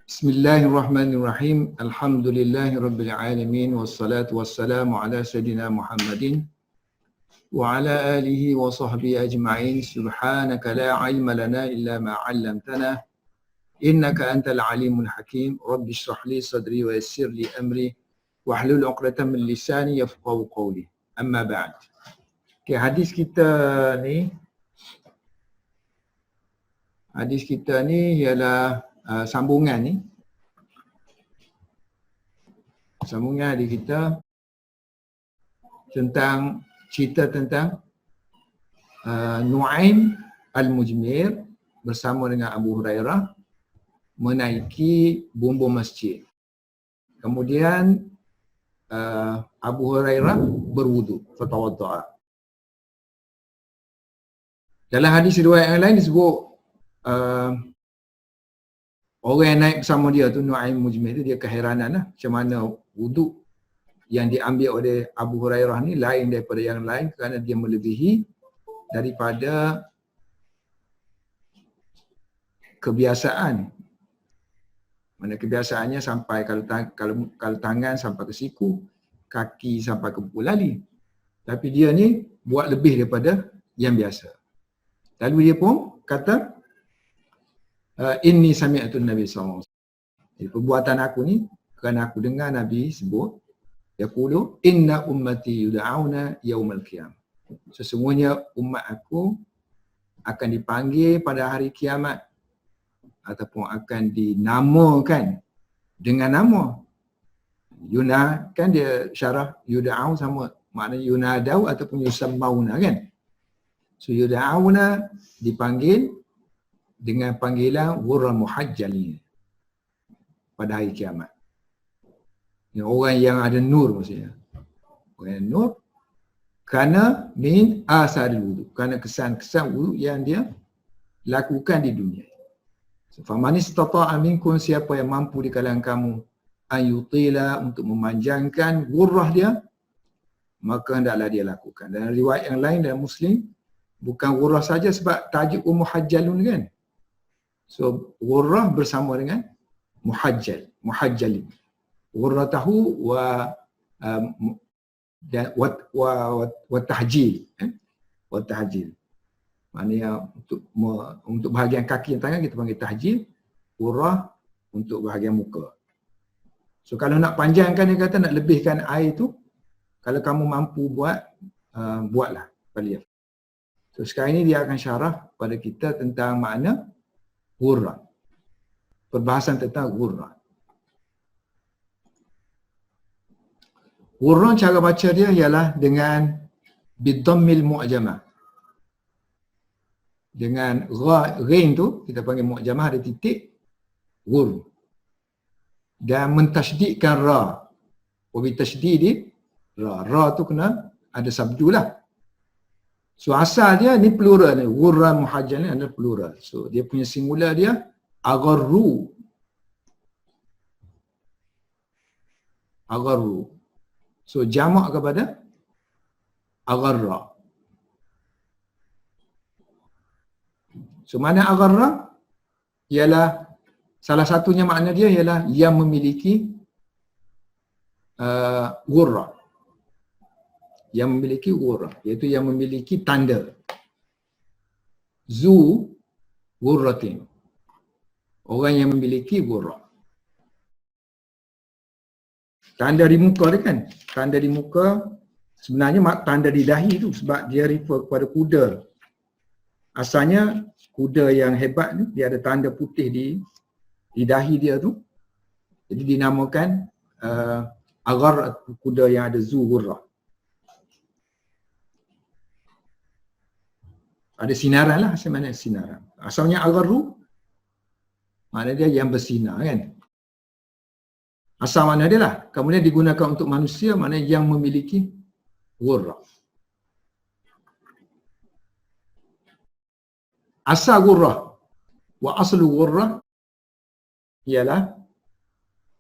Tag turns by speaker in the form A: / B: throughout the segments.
A: Bismillahirrahmanirrahim. Alhamdulillahirabbil alamin wassalatu wassalamu ala sayidina Muhammadin wa ala alihi wa sahbihi ajma'in. Subhanaka la ilma lana illa ma 'allamtana innaka antal alimul hakim. Rabbi shrah li sadri wa yassir li amri wahlul 'uqdatam min lisani yafqahu qawli. Amma ba'd. Okay, hadis kita ni ialah sambungan ni. Sambungan hadis kita tentang cerita tentang Nu'aim Al-Mujmir bersama dengan Abu Hurairah menaiki bumbung masjid. Kemudian Abu Hurairah berwudu, fatawadda'a. Dalam hadis riwayat yang lain disebut orang yang naik bersama dia tu, Nu'aim Mujmir tu, dia keheranan lah macam mana wuduk yang diambil oleh Abu Hurairah ni lain daripada yang lain kerana dia melebihi daripada kebiasaan. Mana kebiasaannya sampai kalau tangan sampai ke siku, kaki sampai ke pulali. Tapi dia ni buat lebih daripada yang biasa. Lalu dia pun kata, inni sami'atun Nabi SAW. Jadi perbuatan aku ni kerana aku dengar Nabi sebut, yaqulu inna ummati yud'auna yaumal qiyamah. Sesungguhnya umat aku akan dipanggil pada hari kiamat ataupun akan dinamakan dengan nama. Yuna kan dia syarah yud'au sama makna yunadau ataupun yusammauna kan. So yud'auna dipanggil dengan panggilan ghurran muhajjalin pada hari kiamat. Orang yang ada nur maksudnya. Orang yang nur kerana min asaril wudu, kerana kesan-kesan wudu yang dia lakukan di dunia. Faman istata'a minkum, siapa yang mampu di kalangan kamu ayutila, untuk memanjangkan ghurrah dia, maka hendaklah dia lakukan. Dan riwayat yang lain dalam Muslim bukan ghurrah saja sebab tajuk muhajjalun kan. So ghurrah bersama dengan muhajjalin. Ghurratahu wa tahjil. Wa tahjil. Maknanya untuk bahagian kaki dan tangan kita panggil tahjil, ghurrah untuk bahagian muka. So kalau nak panjangkan, dia kata nak lebihkan air tu, kalau kamu mampu buat, buatlah. So sekarang ini dia akan syarah pada kita tentang makna ghurrah. Perbahasan tentang ghurrah. Ghurrah cara baca dia ialah dengan bidhammil mu'jamah. Dengan ghain tu kita panggil mu'jamah, ada titik, ghur. Dan mentasydidkan ra. Wa bi tasydidi ra. Ra tu kena ada sabdu lah. So asal dia ni plural ni, ghurran muhajjal ni ada plural. So dia punya singular dia agharru. Agharru. So jamak kepada agharra. So mana agharra? Ialah salah satunya makna dia ialah yang memiliki ghurra. Yang memiliki ghurra, iaitu yang memiliki tanda. Zu ghurratin. Orang yang memiliki ghurra. Tanda di muka dia kan. Tanda di muka sebenarnya tanda di dahi tu sebab dia refer kepada kuda. Asalnya kuda yang hebat ni dia ada tanda putih di dahi dia tu. Jadi dinamakan aghar, kuda yang ada zu ghurrah. Ada sinaran lah, asal mana sinaran. Asalnya agharru makna dia yang bersinar kan. Asal makna dia lah. Kemudian digunakan untuk manusia, makna yang memiliki ghurrah. Asal ghurrah wa aslu ghurrah ialah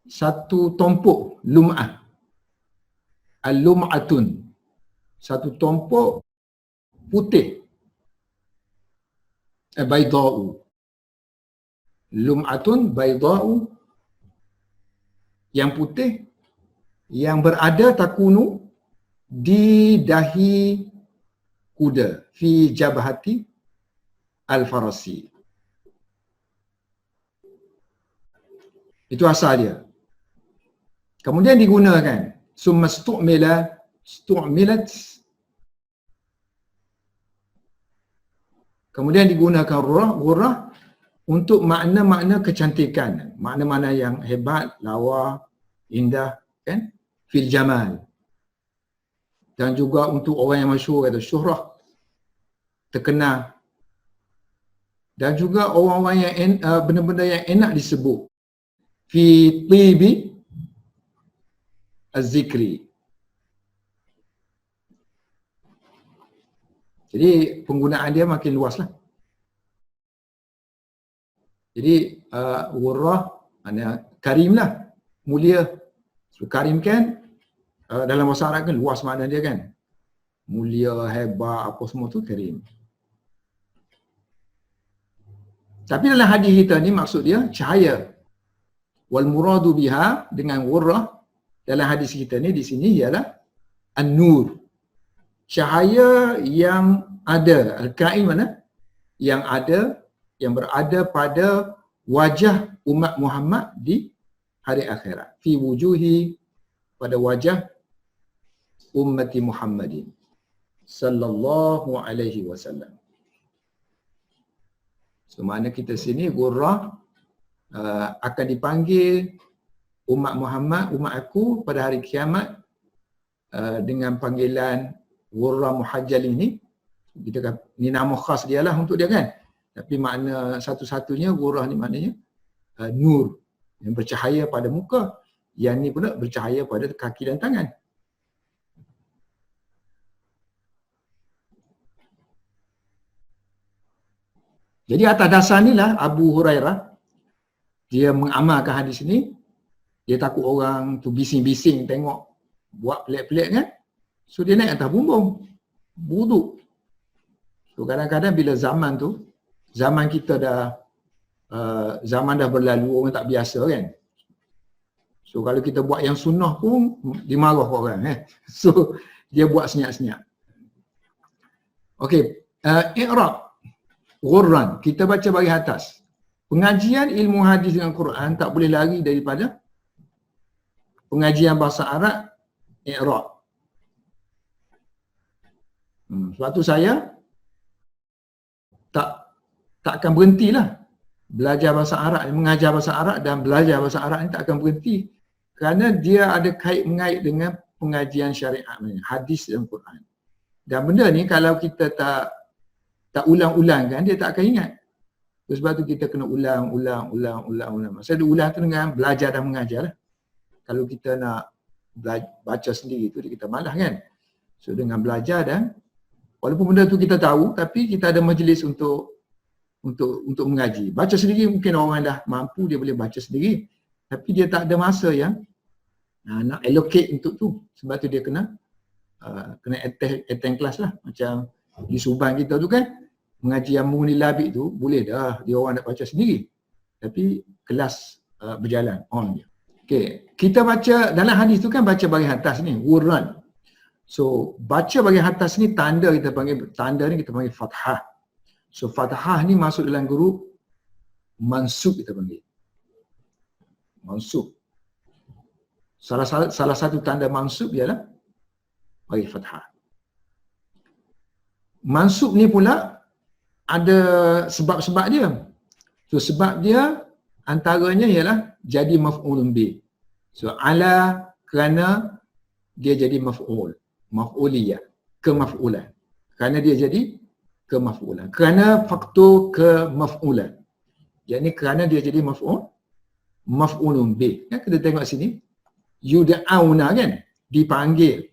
A: satu tompok lum'ah. Al-lum'atun. Satu tompok putih. Bayda'u. Lum'atun bayda'u yang putih yang berada takunu di dahi kuda, fi jabhati al-farasi. Itu asal dia. Kemudian digunakan summa stu'milat, kemudian digunakan ghurrah untuk makna-makna kecantikan, makna-makna yang hebat, lawa, indah, kan? Fil jamal. Dan juga untuk orang yang masyhur atau syuhrah, terkenal. Dan juga orang-orang yang benda-benda yang enak disebut. Fi tibi az-zikri. Jadi penggunaan dia makin luas lah. Jadi ghurrah maknanya karim lah, mulia. So, karim kan dalam bahasa Arab kan luas makna dia kan. Mulia, hebat, apa semua tu karim. Tapi dalam hadis kita ni maksud dia cahaya. Wal muradu biha dengan ghurrah dalam hadis kita ni di sini ialah an-nur. Cahaya yang ada, al-kain mana? Yang ada, yang berada pada wajah umat Muhammad di hari akhirat. Fi wujuhi, pada wajah ummati Muhammadin sallallahu alaihi wasallam. So makna kita sini ghurrah akan dipanggil umat Muhammad, umat aku pada hari kiamat dengan panggilan ghurrah muhajjal ini. Kita kata ni nama khas dia lah untuk dia kan. Tapi makna satu-satunya ghurrah ni maknanya nur yang bercahaya pada muka, yang ni pula bercahaya pada kaki dan tangan. Jadi atas dasar inilah Abu Hurairah dia mengamalkan hadis ni. Dia takut orang tu bising-bising tengok buat pelik-pelik kan. So dia naik atas bumbung, wuduk. So kadang-kadang bila zaman kita dah zaman dah berlalu, orang tak biasa kan. So kalau kita buat yang sunnah pun dimarah orang So dia buat senyap-senyap. Okey, i'rab ghurran, kita baca bagi atas. Pengajian ilmu hadis dengan Quran tak boleh lari daripada pengajian bahasa Arab, i'rab. Sebab tu saya tak akan berhentilah belajar bahasa Arab, mengajar bahasa Arab dan belajar bahasa Arab ni tak akan berhenti kerana dia ada kait-mengait dengan pengajian syariat ni, hadis dan Quran. Dan benda ni kalau kita tak ulang-ulang kan, dia tak akan ingat. Sebab tu kita kena ulang. Masa dia ulang tu dengan belajar dan mengajar lah. Kalau kita nak baca sendiri tu kita malas kan. So dengan belajar dan walaupun benda tu kita tahu tapi kita ada majlis untuk mengaji. Baca sendiri mungkin orang dah mampu, dia boleh baca sendiri. Tapi dia tak ada masa yang nak allocate untuk tu. Sebab tu dia kena attend kelas lah. Macam di Subang kita tu kan, mengaji yang murni labik tu boleh dah dia orang nak baca sendiri. Tapi kelas berjalan on je. Okey, kita baca dalam hadis tu kan baca bagi atas ni, ghurran. So baca bagi atas ni tanda kita panggil fathah. So fathah ni masuk dalam grup mansub kita panggil. Mansub. Salah satu tanda mansub ialah bagi fathah. Mansub ni pula ada sebab-sebab dia. So sebab dia antaranya ialah jadi maf'ulun bih. So ala kerana dia jadi maf'ul, maf'uliyah, kemaf'ulan. Kerana dia jadi kemaf'ulan. Kerana faktor kemaf'ulan. Yakni kerana dia jadi maf'ul, maf'ulun bih. Kan kita tengok sini, yud'auna kan, dipanggil.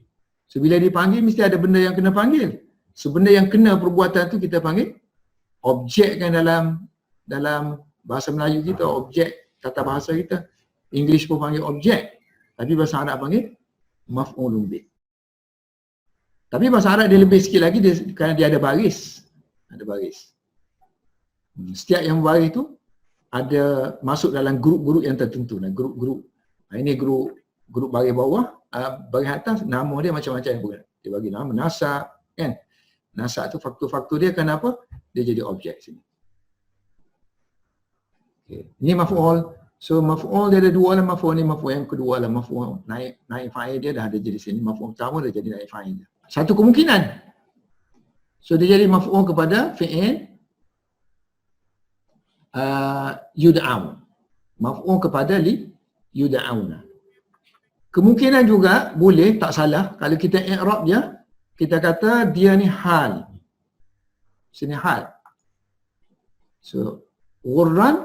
A: So bila dipanggil mesti ada benda yang kena panggil. So benda yang kena perbuatan tu kita panggil objek kan dalam bahasa Melayu kita, objek tata bahasa kita. English pun panggil objek. Tapi bahasa Arab panggil maf'ulun bih. Tapi bahasa Arab dia lebih sikit lagi kerana dia ada baris. Ada baris. Setiap yang baris tu ada masuk dalam grup-grup yang tertentu. Grup-grup Ini grup bahagian bawah, bahagian atas nama dia macam-macam pun. Dia bagi nama nasab kan. Nasab tu faktor-faktor dia kenapa? Dia jadi objek sini. Okay. Ini maf'ul. So maf'ul dia ada dua lah, maf'ul ni maf'ul yang kedua lah, maf'ul naik fa'il dia dah ada jadi sini, maf'ul pertama dah jadi naik fa'il dia. Satu kemungkinan. So dia jadi maf'ul kepada fi'il yud'aun. Maf'ul kepada li yud'auna. Kemungkinan juga boleh, tak salah, kalau kita i'rab dia, kita kata dia ni hal. Sini hal. So ghurran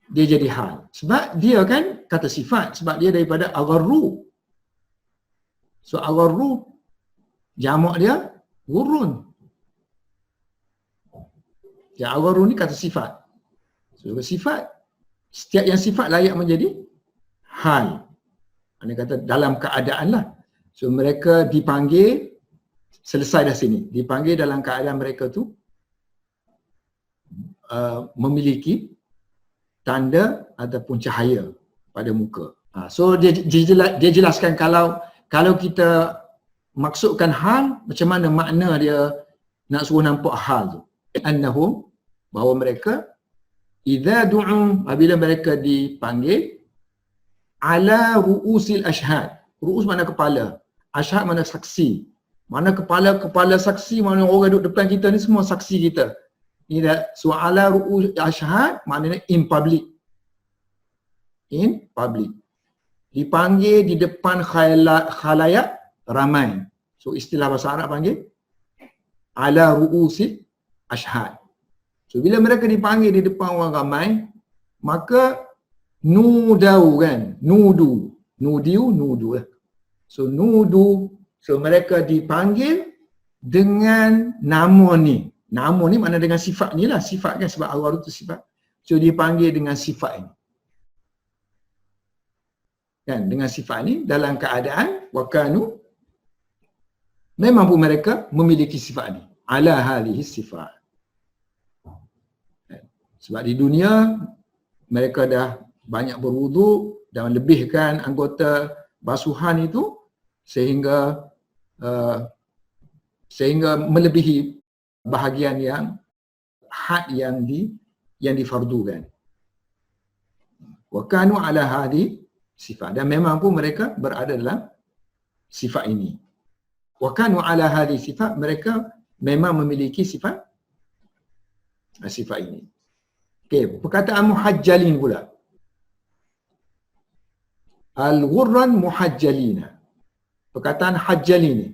A: dia jadi hal. Sebab dia kan kata sifat, sebab dia daripada agharru. So agharru jamak dia ghurrun. Ya, agharru ni kata sifat. So sifat, setiap yang sifat layak menjadi hal. Anda kata dalam keadaan lah. So mereka dipanggil, selesai dah sini. Dipanggil dalam keadaan mereka tu memiliki tanda ataupun cahaya pada muka. So dia jelaskan kalau kita maksudkan hal, macam mana makna dia nak suruh nampak hal tu. Annahum, bahawa mereka idza du'u, apabila mereka dipanggil, ala ru'usil ashhad. Ru'us mana kepala, ashhad mana saksi. Mana kepala saksi, mana orang duduk depan kita ni semua saksi kita. Ni dah su'ala ru'us ashhad maknanya in public. In public. Dipanggil di depan khalayak ramai. So istilah bahasa Arab panggil ala ru'usil ashhad. So bila mereka dipanggil di depan orang ramai, maka nudau kan, nudu lah. So nudu, so mereka dipanggil dengan nama ni. Nama ni makna dengan sifat ni lah, sifat kan, sebab Allah itu sifat. So dipanggil dengan sifat ini. Kan, dengan sifat ni dalam keadaan wakanu, memang pun mereka memiliki sifat ni. Ala halihi sifat. Sebab di dunia mereka dah banyak berwuduk dan lebihkan anggota basuhan itu sehingga melebihi bahagian yang had yang difardukan. Wa kanu ala hadi sifat, dan memang pun mereka berada dalam sifat ini. Wa kanu ala hadi sifat, mereka memang memiliki sifat ini. Okey, perkataan muhajjalin pula. Al-ghurran muhajjalina. Perkataan hajjalin ni.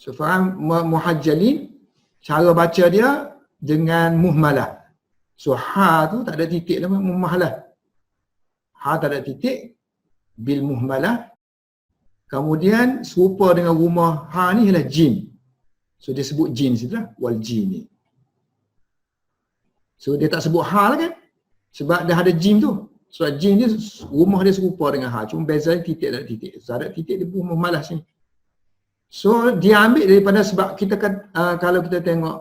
A: So faham muhajjalin, cara baca dia dengan muhmalah. So ha tu tak ada titik lah, muhmalah. Ha tak ada titik, bil muhmalah. Kemudian serupa dengan rumah ha ni ialah jin. So dia sebut jin situ lah, wal jini. So dia tak sebut ha lah kan, sebab dah ada jin tu. So jin dia, rumah dia serupa dengan ha, cuma beza titik tak ada titik. So ada titik dia pun muhmalah sini. So dia ambil daripada, sebab kita kan kalau kita tengok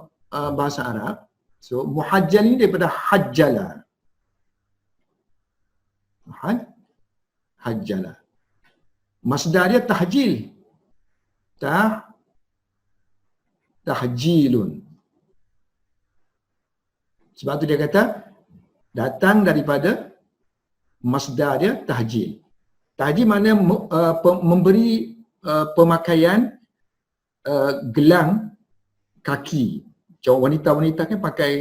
A: bahasa Arab, so muhajjal ni daripada hajjala. Hajjala. Masdar dia tahjil. Tahjilun. Sebab tu dia kata datang daripada masdar dia tahjil. Tahjil maknanya memberi pemakaian gelang kaki. Macam wanita-wanita kan pakai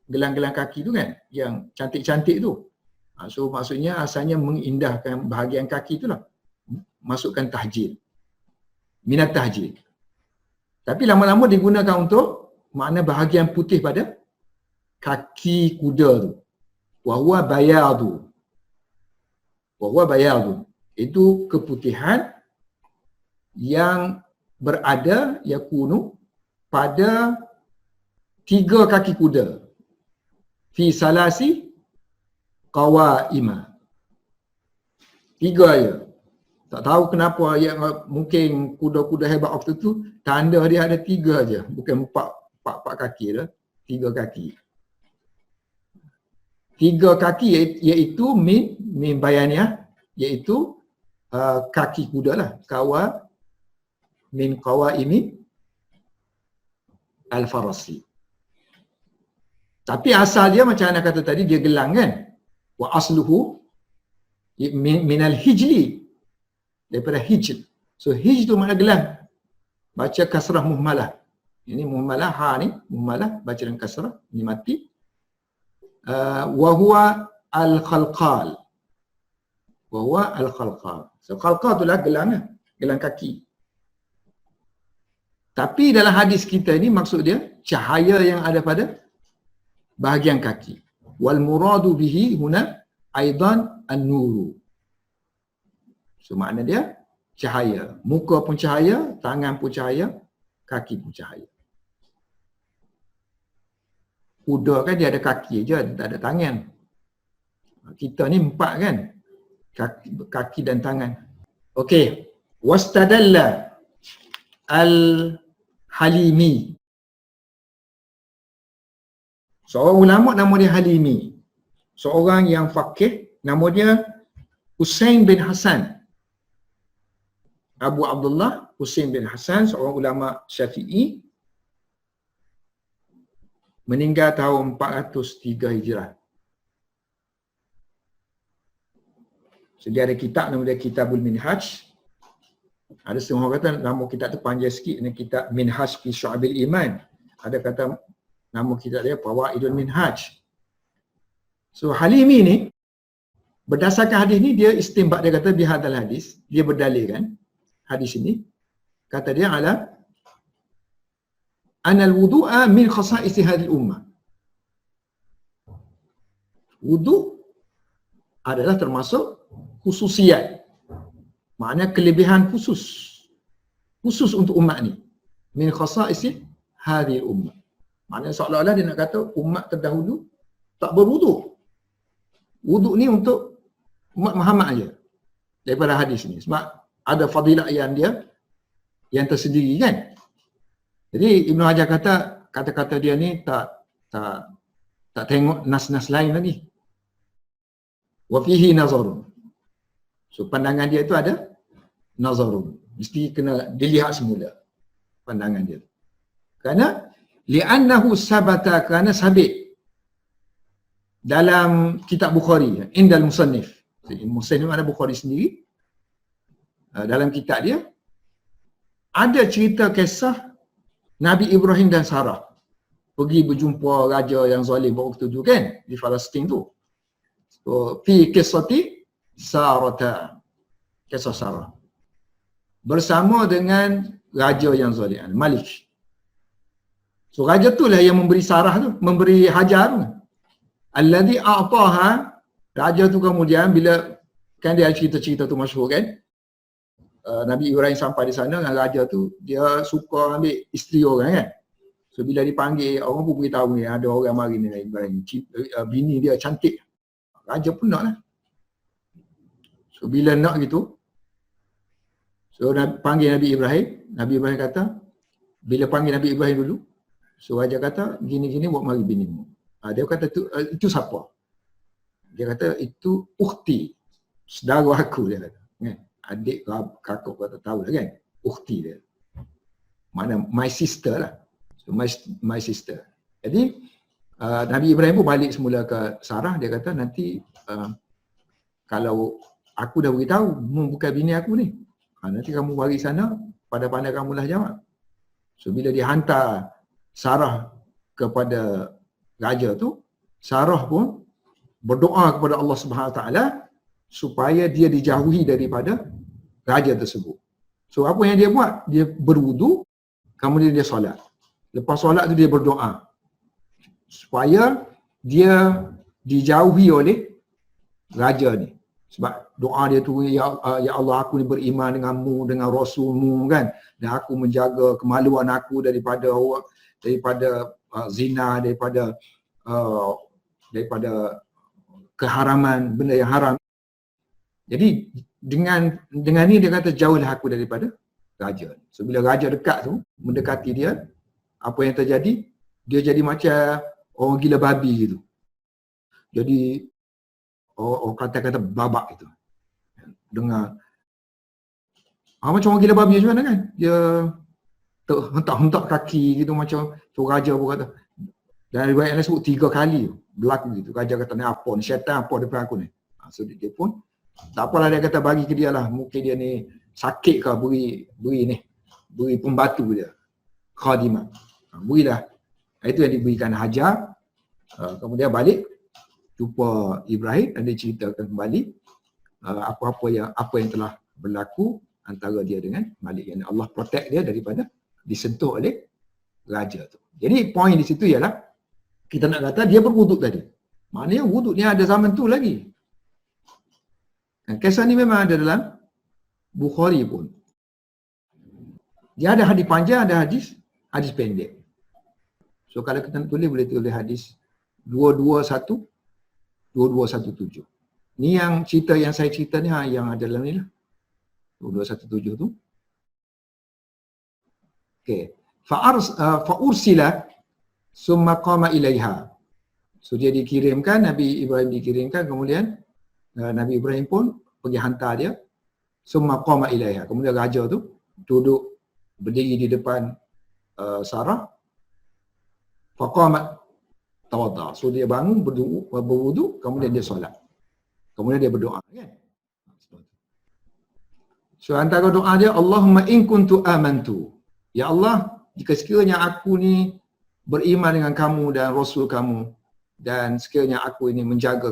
A: gelang-gelang kaki tu kan, yang cantik-cantik tu. So maksudnya asalnya mengindahkan bahagian kaki tu lah. Masukkan tahjil. Minat tahjil. Tapi lama-lama digunakan untuk makna bahagian putih pada kaki kuda tu. Wahuwa bayadu. Wahuwa bayadu. Itu keputihan yang berada yakunu pada 3 kaki kuda. Fi salasi qawaima. 3 aja. Tak tahu kenapa yang mungkin kuda-kuda hebat waktu tu tanda dia ada 3 aja, bukan 4 kaki dah, 3 kaki. Tiga kaki iaitu min bayaniah, iaitu kaki kuda lah. Min qawaimi al-farasi. Tapi asal dia macam Ana kata tadi, dia gelang kan. Wa asluhu minal hijli, daripada hijl. So hij tu makna gelang. Baca kasrah muhmalah. Ini muhmalah, ha ni muhmalah, baca dengan kasrah, ini mati. Wa huwa al-khalqal. Wa huwa al-khalqal. So khalqal tu lah gelang, gelang kaki. Tapi dalam hadis kita ni maksud dia cahaya yang ada pada bahagian kaki. Wal muradu bihi huna aidan an-nuru. So makna dia cahaya. Muka pun cahaya, tangan pun cahaya, kaki pun cahaya. Kuda kan dia ada kaki je, tak ada tangan. Kita ni 4 kan? Kaki dan tangan. Okey. Wastadalla al-Halimi. Seorang ulama nama dia Halimi. Seorang yang faqih, nama dia Husain bin Hasan. Abu Abdullah Husain bin Hasan, seorang ulama Syafi'i, meninggal tahun 403 Hijrah. So, dia ada kitab nama dia Kitabul Minhaj. Ada setengah orang kata nama kitab tu panjang sikit, ni kitab Minhaj fi Syu'abil Iman. Ada kata nama kitab dia Fawaidul Minhaj. So Halimi ni berdasarkan hadis ni dia istinbat, dia kata bihadzal hadis, dia berdalilkan hadis ini, kata dia ala anal wudu'a min khasa'is hadhihi ummah. Wudu adalah termasuk khususiat. Maknanya kelebihan khusus untuk umat ni. Min khasa'is hadhihi ummah. Maknanya seolah-olah dia nak kata umat terdahulu tak berwudu. Wudu ni untuk umat Muhammad aja. Daripada hadis ni. Sebab ada fadilat yang tersendiri kan. Jadi Ibn Hajar kata kata-kata dia ni tak tengok nas-nas lain lagi. Wa fihi nazarun. So pandangan dia itu ada nazarun. Mesti kena dilihat semula pandangan dia. Kerana li'annahu sabata, kerana sabit dalam kitab Bukhari, indal musannif. Musannif ada Bukhari sendiri. Dalam kitab dia ada cerita kisah Nabi Ibrahim dan Sarah pergi berjumpa raja yang zalim waktu tu kan, di Palestin tu. So fi qissati Sarata, kisah Sarah bersama dengan raja yang zalim, Malik. So raja tu lah yang memberi Sarah tu, memberi Hajar tu. Alladhi a'taha, raja tu kemudian bila kan dia cerita-cerita tu masyhur kan, Nabi Ibrahim sampai di sana dengan raja tu, dia suka ambil isteri orang kan. So bila dipanggil, orang pun beritahu ni ada orang mari ni Ibrahim, bini dia cantik. Raja pun nak lah. So bila nak gitu, so panggil Nabi Ibrahim kata, bila panggil Nabi Ibrahim dulu, so raja kata gini-gini buat mari binimu. Dia kata itu siapa? Dia kata itu ukhti, saudara aku, dia kata. Kan? Adik kakak kata tahu lah kan, ukhti dia. Mana my sister lah. So my sister. Jadi Nabi Ibrahim pun balik semula ke Sarah, dia kata nanti kalau aku dah beritahu bukan bini aku ni. Nanti kamu bagi sana, pandai-pandai kamulah jawab. So bila dihantar Sarah kepada raja tu, Sarah pun berdoa kepada Allah Subhanahu Wa Taala supaya dia dijauhi daripada raja tersebut. So apa yang dia buat? Dia berwudu, kemudian dia solat. Lepas solat tu dia berdoa supaya dia dijauhi oleh raja ni. Sebab doa dia tu, ya Allah, aku ni beriman denganmu, dengan Rasulmu kan, dan aku menjaga kemaluan aku daripada zina, daripada keharaman, benda yang haram. Jadi dengan ni dia kata jauhlah aku daripada raja. So bila raja dekat tu, mendekati dia, apa yang terjadi? Dia jadi macam orang gila babi gitu. Jadi orang kata-kata babak itu. Dengar macam orang gila babi macam mana kan? Dia hentak-hentak kaki gitu macam tu raja pun kata. Dan riwayat yang sebut 3 kali berlaku gitu. Raja kata ni apa ni? Syaitan apa depan aku ni? So dia pun tak apalah, dia kata bagi ke dia lah. Mungkin dia ni sakit ke, beri pembatu dia. Khadimah. Berilah. Itu yang diberikan Hajar. Kemudian balik jumpa Ibrahim dan dia ceritakan kembali apa yang telah berlaku antara dia dengan Malik. Yang Allah protect dia daripada disentuh oleh raja tu. Jadi poin di situ ialah kita nak kata dia berwuduk tadi. Maknanya wuduk ni ada zaman tu lagi. Kisah ni memang ada dalam Bukhari pun. Dia ada hadis panjang, ada hadis pendek. So kalau kita nak tulis, boleh tulis hadis 2217. Ni yang cerita yang saya cerita ni yang ada dalam ni lah. 2217 tu. Okey. Fa'ursila summa qama ilaiha. So dia dikirimkan, Nabi Ibrahim dikirimkan, kemudian Nabi Ibrahim pun pergi hantar dia. Summa qama ilaiha. Kemudian raja tu duduk berdiri di depan Sarah. Faqamat tawadda. So dia bangun berwuduk, kemudian dia solat. Kemudian dia berdoa kan. So antara doa dia, Allahumma in kuntu amantu. Ya Allah, jika sekiranya aku ni beriman dengan kamu dan Rasul kamu, dan sekiranya aku ini menjaga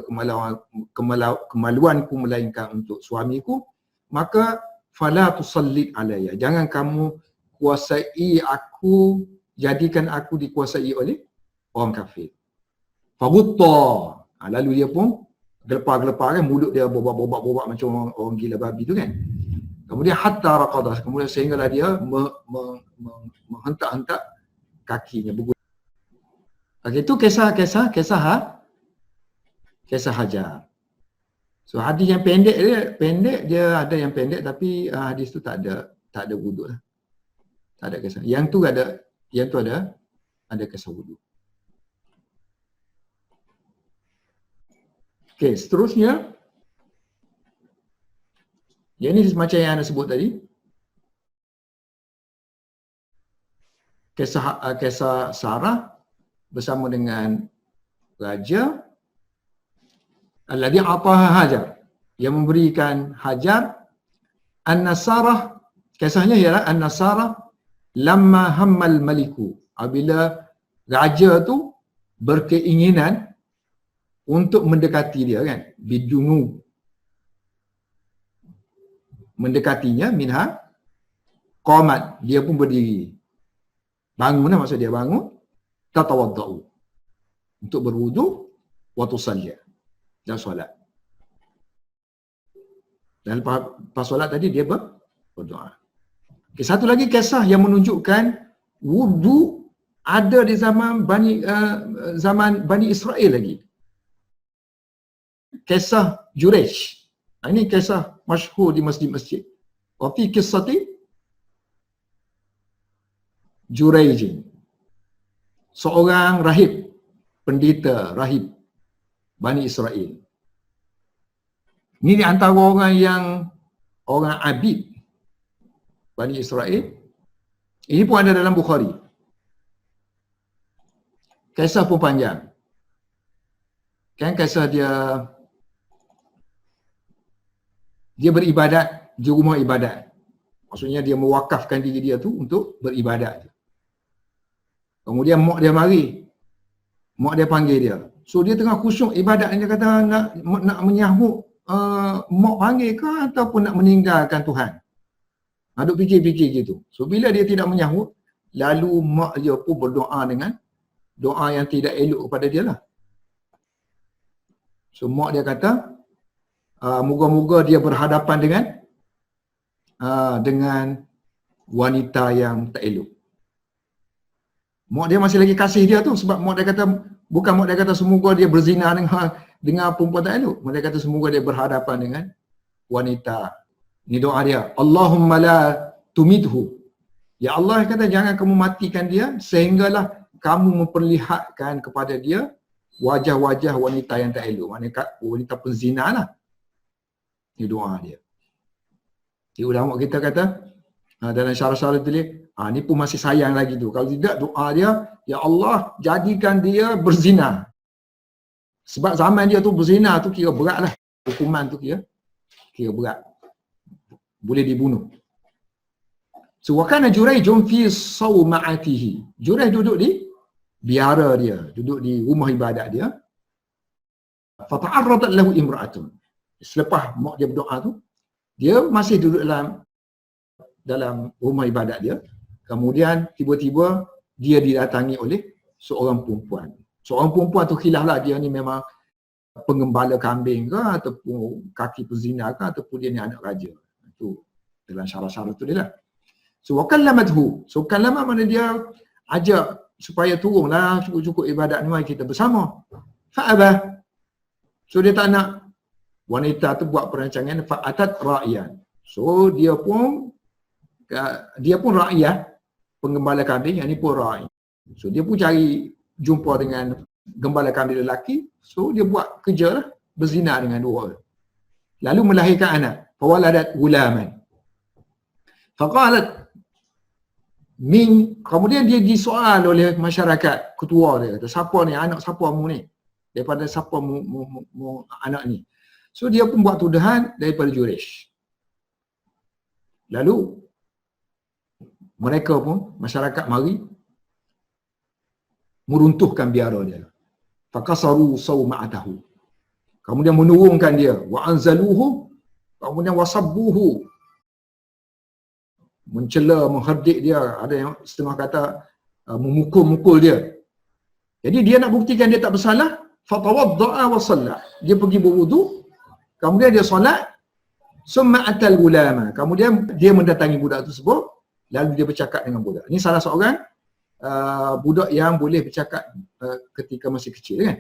A: kemaluanku melainkan untuk suamiku, maka fala tusallit alayya. Jangan kamu kuasai aku, jadikan aku dikuasai oleh orang kafir. Fagutta. Lalu dia pun gelepar-gelepar kan, mulut dia bobak-bobak macam orang gila babi tu kan. Kemudian hatta raqadah, kemudian sehinggalah dia menghentak-hentak kakinya berguling. Okey, itu kisah Hajar. So hadis yang pendek dia ada yang pendek, tapi hadis tu tak ada wuduk lah. Tak ada kisah. Yang tu ada kisah wuduk. Okey, seterusnya yang ini semacam yang anda sebut tadi. Kisah Sarah bersama dengan raja alladhi ataha Hajar, yang memberikan Hajar. An-Nasarah, kisahnya ialah An-Nasarah lamma hammal maliku, apabila raja tu berkeinginan untuk mendekati dia kan, bidunu, mendekatinya, minha qamat, dia pun berdiri, bangun lah, maksud dia bangun, tatawaddau, untuk berwuduk, wa tusalli, dan solat. Dan lepas solat tadi dia berdoa. Okay, satu lagi kisah yang menunjukkan wuduk ada di zaman Bani Israel lagi. Kisah Jurayj. Ini kisah masyhur di masjid-masjid. Wa fi qissati Jurayj. Seorang rahib, pendeta rahib Bani Israel. Ini di antara orang abid Bani Israel. Ini pun ada dalam Bukhari. Kisah pun panjang. Kan kisah dia beribadat di rumah ibadat. Maksudnya dia mewakafkan diri dia tu untuk beribadat. Kemudian mak dia mari. Mak dia panggil dia. So dia tengah khusyuk ibadat, dia kata nak menyahut mak panggil ke ataupun nak meninggalkan Tuhan. Duk fikir-fikir gitu. So bila dia tidak menyahut, lalu mak dia pun berdoa dengan doa yang tidak elok kepada dia lah. So mak dia kata, moga-moga dia berhadapan dengan wanita yang tak elok. Mak dia masih lagi kasih dia tu, sebab mak dia kata, bukan mak dia kata semoga dia berzina dengan perempuan tak elok. Mak dia kata semoga dia berhadapan dengan wanita. Ini doa dia. Allahumma la tumidhu. Ya Allah kata jangan kamu matikan dia sehinggalah kamu memperlihatkan kepada dia wajah-wajah wanita yang tak elok. Maknanya wanita penzina lah. Ini doa dia. Jadi ulama kita kata, dalam syarah-syarah tulis, ni pun masih sayang lagi tu. Kalau tidak, doa dia, ya Allah jadikan dia berzina. Sebab zaman dia tu berzina tu kira berat lah. Hukuman tu kira berat. Boleh dibunuh. So, wakana Jurayjun fi sawma'atihi. Jurayj duduk di biara dia, duduk di rumah ibadat dia. Fata'arradat lahu imra'atun. Selepas mak dia berdoa tu, dia masih duduk dalam rumah ibadat dia. Kemudian tiba-tiba dia didatangi oleh seorang perempuan. Seorang perempuan tu khilaf lah, dia ni memang penggembala kambing ke, ataupun kaki pezina ke, ataupun dia ni anak raja. Itu dalam syarah-syarah tu dia lah. So, wakallamathu. So, kallamat mana dia ajak supaya turunlah cukup-cukup ibadat ni, mari kita bersama. Fa'abah. So, dia tak nak. Wanita tu buat perancangan fa'atat ra'iyan. So, dia pun rakyat, penggembala kambing, yang ni pun ra'i. So, dia pun cari jumpa dengan gembala kambing lelaki. So, dia buat kerja lah, berzina dengan dua orang. Lalu melahirkan anak. Fawaladat gulaman. Faqalat kemudian dia disoal oleh masyarakat, ketua dia kata, siapa ni, anak siapa mu ni? Daripada siapa mu anak ni? So, dia pun buat tuduhan daripada Jurayj. Lalu mereka pun, masyarakat mari meruntuhkan biara dia. Fakasaru sawma'atahu. Kemudian menurunkan dia. Wa anzaluhu. Kemudian wasabbuhu. Mencela, mengherdik dia. Ada yang setengah kata memukul-mukul dia. Jadi dia nak buktikan dia tak bersalah. Fatawadda'a wa sallah. Dia pergi berwudu. Kemudian dia solat. Summa atal gulama. Kemudian dia mendatangi budak tersebut. Lalu dia bercakap dengan budak. Ini salah seorang budak yang boleh bercakap ketika masih kecil kan.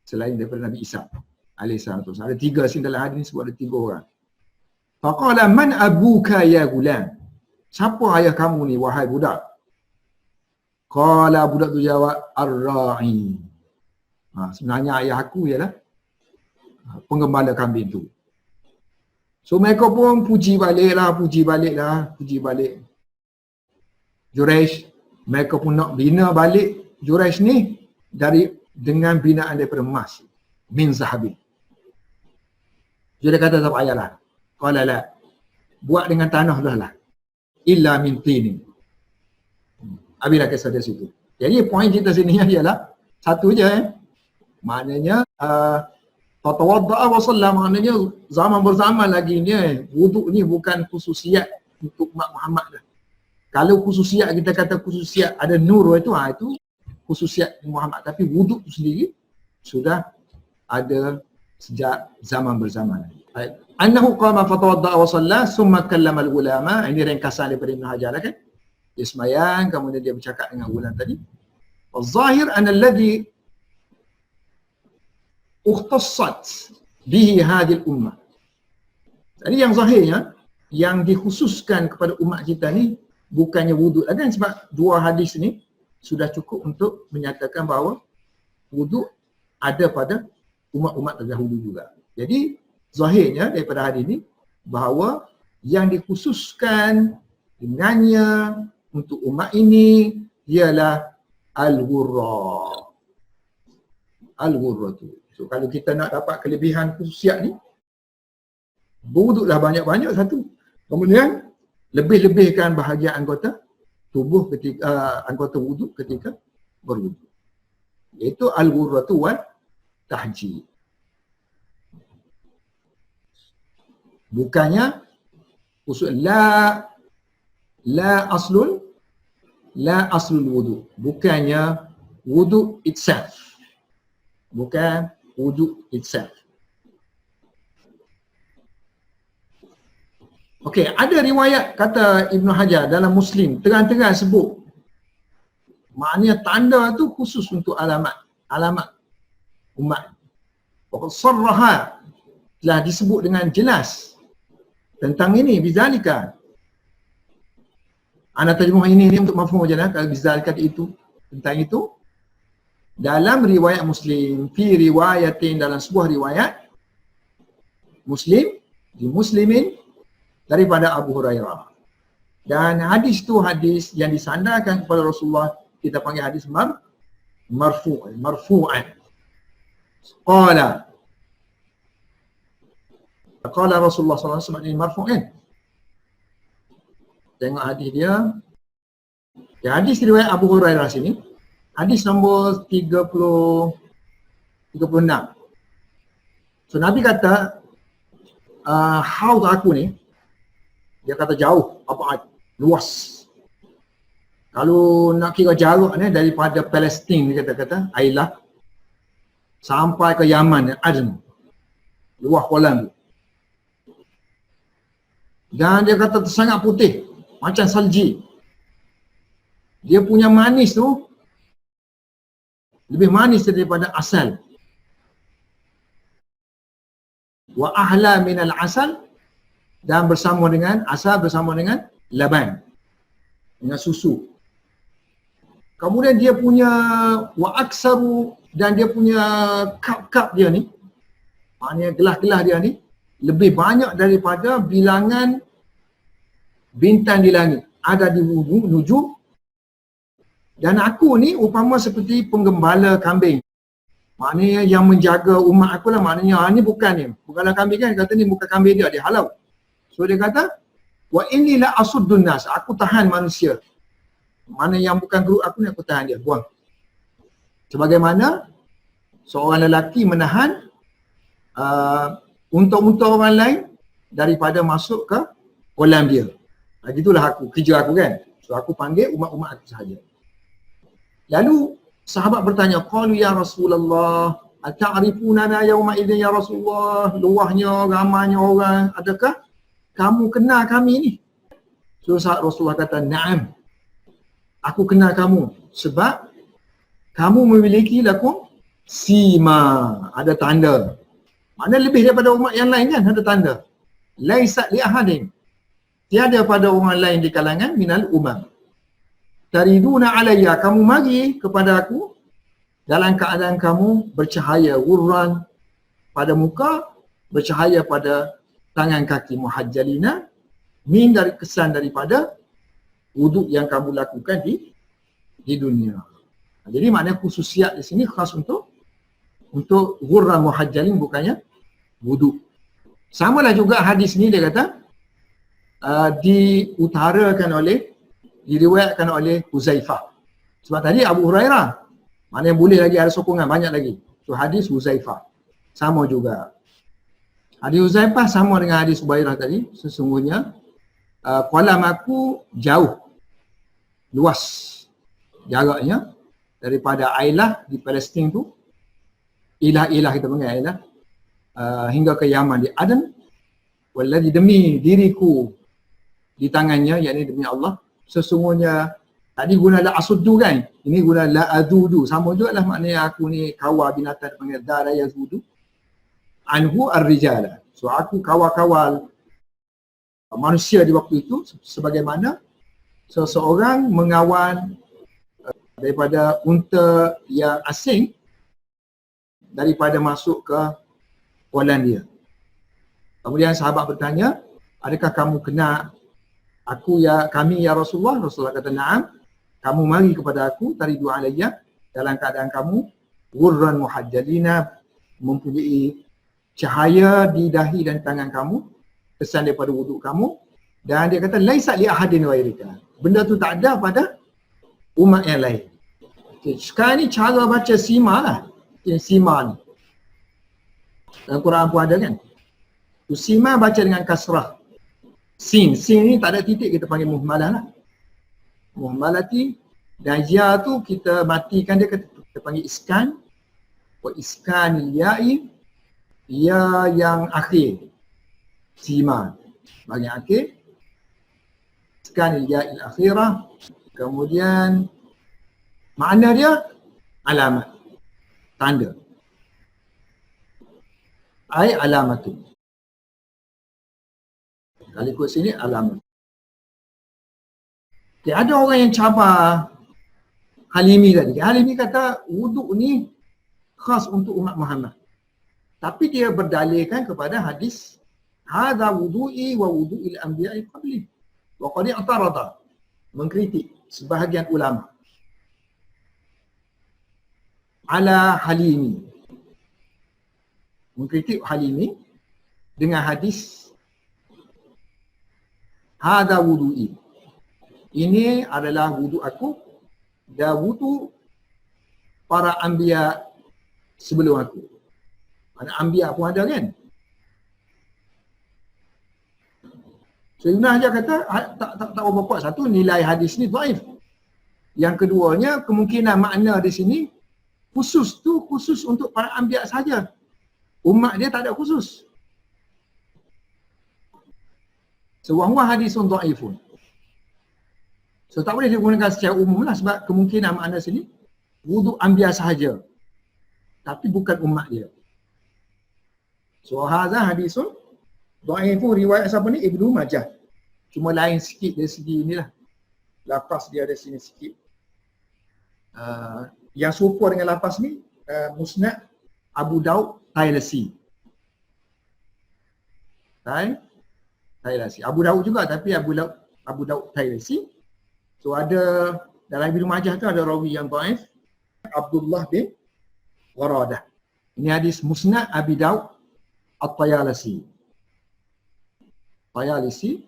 A: Selain daripada Nabi Isa alaihissalam. Ada 3 sini dalam hadis ni sebut ada 3 orang. Faqala man abuka ya gulam. Siapa ayah kamu ni wahai budak? Qala, budak tu jawab, ar-ra'i. Sebenarnya ayah aku ialah penggembala kambing tu. So mereka pun puji balik. Jurayj, mereka pun nak bina balik Jurayj ni dengan binaan daripada emas, min zahabin. Dia kata tak payahlah. Qala la. Buat dengan tanah lah. Illa min tinin. Habislah kisah dia situ. Jadi poin kita sini ialah satu je maknanya tatawadda'a wa sallam, maknanya zaman berzaman lagi ni wuduk ni bukan khususiat untuk umat Muhammad dah. Kalau khususiat kita kata khususiat ada nur itu khususiat Muhammad, tapi wuduk tu sendiri sudah ada sejak zaman berzaman. Annahu qama fatawadda'a wa salla summa kallama al-ulama. Ini ringkasan daripada Ibn Hajar kan. Dia sembahyang, kemudian dia bercakap dengan ulam tadi. Al-zahir anna alladhi ukhtassat bihi hadhihi ummah. Jadi yang zahirnya yang dikhususkan kepada umat kita ni bukannya wuduk kan, sebab 2 hadis ni sudah cukup untuk menyatakan bahawa wuduk ada pada umat-umat terdahulu juga. Jadi zahirnya daripada hadis ni bahawa yang dikhususkan dengannya untuk umat ini ialah al-ghurra. Al-ghurra tu. So kalau kita nak dapat kelebihan khususiat ni, berwuduklah banyak-banyak satu. Kemudian lebih-lebihkan bahagian anggota tubuh ketika anggota wuduk ketika berwuduk. Iaitu al-ghurratu wa tahjid. Bukannya usul la aslul wudu. Bukannya wudu itself. Bukan wudu itself. Okey, ada riwayat kata Ibn Hajar dalam Muslim terang-terang sebut maknanya tanda tu khusus untuk alamat umat. Pokok sarraha telah disebut dengan jelas tentang ini, bizalika. Ana terjemah ini untuk mafhum je lah, kalau bizalika itu tentang itu. dalam riwayat Muslim, fi riwayatin, dalam sebuah riwayat Muslim, di Muslimin, daripada Abu Hurairah. Dan hadis tu hadis yang disandarkan kepada Rasulullah, kita panggil hadis marfu'an. Qala Rasulullah SAW, ini marfu' kan? Tengok hadis dia. Ya, hadis riwayat Abu Hurairah sini, hadis nombor 36. So Nabi kata, haud aku ni, dia kata jauh, luas. Kalau nak kira jarak ni daripada Palestin, dia kata Ailah sampai ke Yaman, Aden, luas kolam tu. Dan dia kata sangat putih, macam salji. Dia punya manis tu lebih manis daripada asal. Wa ahla minal asal, dan bersama dengan asal, bersama dengan laban, dengan susu. Kemudian dia punya wa aksaru, dan dia punya kap-kap dia ni, maknanya gelas-gelas dia ni lebih banyak daripada bilangan bintang di langit. Ada di nujum. Dan aku ni upama seperti penggembala kambing. Maknanya yang menjaga umat aku lah, maknanya ni bukan ni. Penggembala kambing kan, kata ni bukan kambing dia halau. So dia kata, wa inni la asuddun nas, aku tahan manusia. Mana yang bukan guru aku ni, aku tahan dia, buang. Sebagaimana seorang lelaki menahan unta-unta orang lain daripada masuk ke kolam dia. Gitulah aku, kerja aku kan. So aku panggil umat-umat aku sahaja. Lalu sahabat bertanya, qalu ya Rasulullah, ata'rifunana yawma idzin ya Rasulullah, luahnya, ramainya orang, adakah kamu kenal kami ni? So Rasulullah kata, na'am, aku kenal kamu sebab kamu memiliki lakum sima, ada tanda. Mana lebih daripada umat yang lain kan, ada tanda. Laisat li ahadin, tiada pada orang lain di kalangan minal umam. Tariduna alayya, kamu mari kepada aku dalam keadaan kamu bercahaya, wurran pada muka, bercahaya pada tangan kaki, muhajjalina min, dari kesan daripada wuduk yang kamu lakukan di dunia. Jadi maknanya khususiat di sini khas untuk wurran muhajjalin, bukannya wuduk. Samalah juga hadis ni dia kata diriwayatkan oleh Huzaifah. Sebab tadi Abu Hurairah, maknanya boleh lagi ada sokongan, banyak lagi. So hadis Huzaifah sama juga. Hadis Huzaifah sama dengan hadis Hubairah tadi. Sesungguhnya kolam aku jauh, luas jaraknya daripada Ailah di Palestin tu, Ilah kita panggil Ailah, hingga ke Yaman di Aden. Walladhi, demi diriku di tangannya, yakni demi Allah, sesungguhnya, tadi guna la asuddu kan, ini guna la adudu, sama juga lah maknanya aku ni kawal binatang, panggil dara yazudu anhu ar-rijala. So aku kawal-kawal manusia di waktu itu sebagaimana seseorang mengawal daripada unta yang asing daripada masuk ke kolam dia. Kemudian sahabat bertanya, adakah kamu kenal kami ya Rasulullah? Rasulullah kata, na'am, kamu mari kepada aku, taridu alayya, dalam keadaan kamu wurran muhajjalina, mempunyai cahaya di dahi dan tangan kamu, kesan daripada wuduk kamu. Dan dia kata, laisa li ahadin ghairika, benda tu tak ada pada umat yang lain. Okay, sekarang ni cara baca sima lah. Sima ni dalam Quran pun ada kan. Sima baca dengan kasrah. Sin ni tak ada titik, kita panggil muhmalah lah. Muhmalati, dan ya tu kita matikan dia, kita panggil iskan. Wa iskanil ya'i, ya yang akhir, sima bagian akhir, iskanil ya'il akhirah. Kemudian makna dia alamat, tanda. Ai alamatun, kalau ikut sini alamat. Okay, ada orang yang cabar Halimi tadi. Halimi kata wuduk ni khas untuk umat Muhammad. Tapi dia berdalilkan kepada hadis hadza wudu'i wa wudu'il anbiya'i qabli. Wa qad i'tarada, mengkritik sebahagian ulama ala Halimi. Mengkritik Halimi dengan hadis hadza wudu'i. Ini adalah wuduk aku dan wuduk para anbiya sebelum aku. Mana anbiya pun ada kan? So Ibn Hajar kata tak apa kuat. Satu, nilai hadis ni dhaif. Yang keduanya, kemungkinan makna di sini khusus tu khusus untuk para anbiya saja. Umat dia tak ada khusus. So wahwa hadisun dhaifun. So tak boleh digunakan secara umum lah sebab kemungkinan makna sini wuduk anbiya sahaja. Tapi bukan umat dia. So hadza hadisun dhaifun, riwayat siapa ni? Ibnu Majah. Cuma lain sikit dari segi inilah. Lafaz dia ada sini sikit. Yang serupa dengan lafaz ni Musnad Abu Daud Tailasi. Tailasi. Abu Daud juga tapi Abu Daud Tailasi. So ada dalam Ibnu Majah tu ada rawi yang dhaif, Abdullah bin Waradah. Ini hadis Musnad Abi Daud At-Tayalisi. Tayalisi.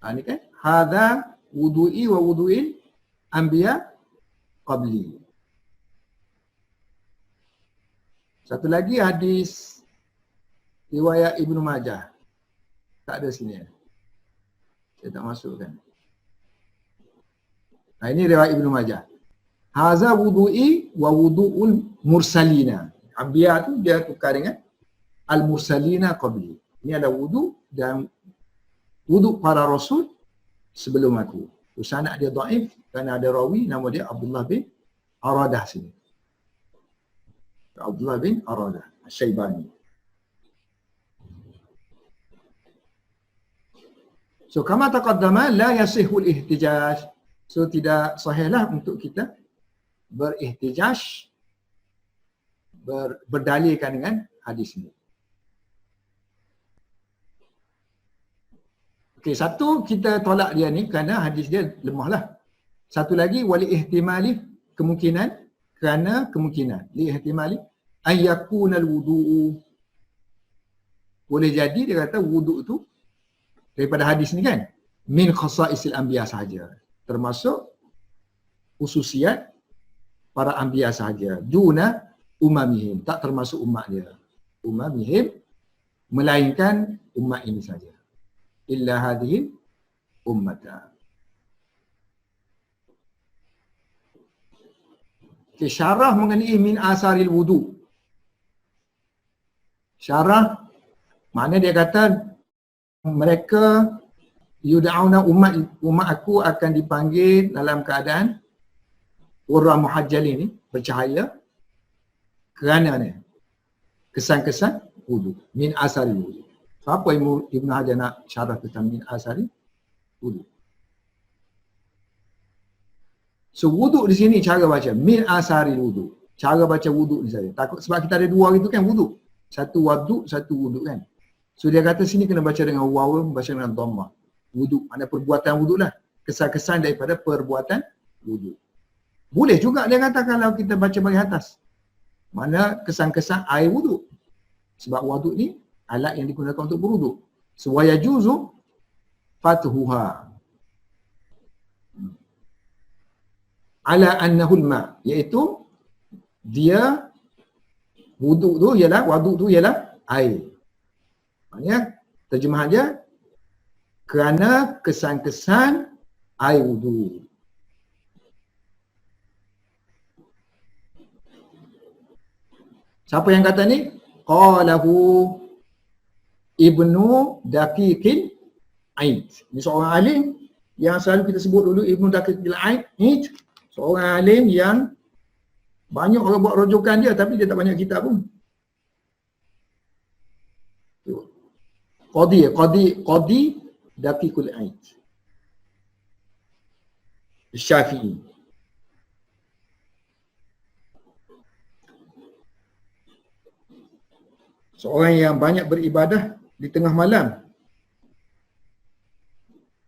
A: Ini kan hadza wudu'i wa wudu'il anbiya qabli. Satu lagi hadis riwayat Ibnu Majah. Tak ada sini. Saya tak masukkan. Nah, ini riwayat Ibnu Majah. Haza wudu'i wa wudu'ul mursalina. Anbiya tu dia tukar dengan al-mursalina qabli. Ini adalah wudu dan wudu para rasul sebelum aku. Sanad dia dhaif kerana ada rawi nama dia Abdullah bin Aradah sini. Abdullah bin Aradah Asy-Syaibani. So kama taqaddama la yasihul ihtijaj. So tidak sahihlah untuk kita berihtijaj, berdalilkan dengan hadis ini. Okey, satu kita tolak dia ni kerana hadis dia lemah lah. Satu lagi wali ihtimali, kemungkinan, kerana kemungkinan. Li ihtimali an yakuna al-wudu'u. Boleh jadi dia kata wuduk tu daripada hadis ni kan min khasa'isil anbiya sahaja. Termasuk khususiat para anbiya sahaja. Duna umamihim, tak termasuk umat dia. Umamihim melainkan umat ini saja. Illa hadhihi ummata. Okay, syarah mengenai min asaril wudu. Syarah makna dia kata mereka yud'auna umat aku akan dipanggil dalam keadaan orang muhajjalin ni bercahaya kerana ni kesan-kesan wudu, min asari wudu. So, apa Ibn Hajar nak syarah tentang min asari wudu? So wudu di sini cara baca min asari wudu. Cara baca wudu ni saja. Takut sebab kita ada dua gitu kan wudu. Satu wudu, satu wudu kan. So dia kata sini kena baca dengan waw, baca dengan dhammah. Wudu, mana perbuatan wudu lah. Kesan-kesan daripada perbuatan wudu. Boleh juga dia kata kalau kita baca bagi atas. Mana kesan-kesan air wudu. Sebab wudu ni alat yang digunakan untuk berwudu. So wayajuzu fathuha. Ala annahu al-ma, iaitu dia wudu tu ialah air. Maknanya terjemahan dia kerana kesan-kesan air wudu. Siapa yang kata ni? Qalahu Ibnu Daqiqil Aid. Ini seorang alim yang selalu kita sebut dulu Ibnu Daqiqil Aid. Seorang alim yang banyak orang buat rujukan dia tapi dia tak banyak kitab pun. Qadi Daqiqul Aid Syafi'i. seorang yang banyak beribadah di tengah malam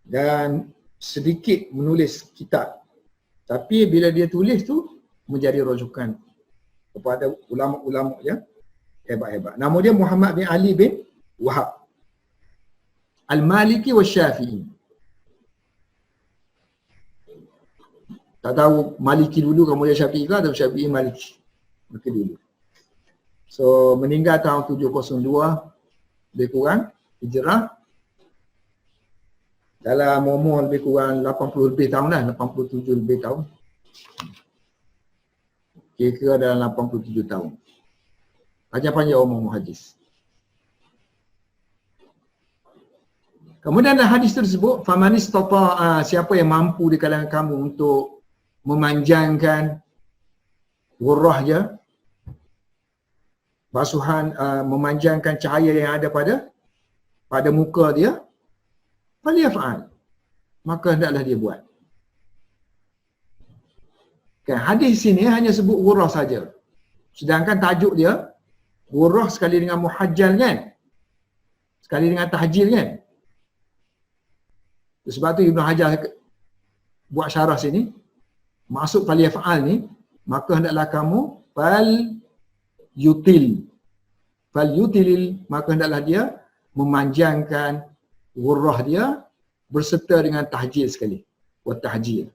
A: dan sedikit menulis kitab. Tapi bila dia tulis tu menjadi rujukan kepada ulama-ulama yang hebat-hebat. Nama dia Muhammad bin Ali bin Wahab Al-Maliki wa Syafi'i. Tak tahu Maliki dulu kemudian Syafi'i ke atau Syafi'i Maliki. Maliki dulu. So meninggal tahun 702 lebih kurang Hijrah. Dalam umur lebih kurang 80 lebih tahun lah, 87 lebih tahun. Kira-kira dalam 87 tahun. Panjang-panjang umur hadis. Kemudian dalam hadis tersebut, faman istata'a, siapa yang mampu di kalangan kamu untuk memanjangkan ghurrah dia, basuhan, memanjangkan cahaya yang ada pada muka dia, falyaf'al, maka hendaklah dia buat. Kan, hadis sini hanya sebut ghurrah saja. Sedangkan tajuk dia ghurrah sekali dengan muhajjal kan? Sekali dengan tahjil kan? Sebab tu Ibn Hajar buat syarah sini, masuk falyaf'al ni, maka hendaklah kamu falyutil, maka hendaklah dia memanjangkan ghurrah dia berserta dengan tahjil sekali. Wa tahjil.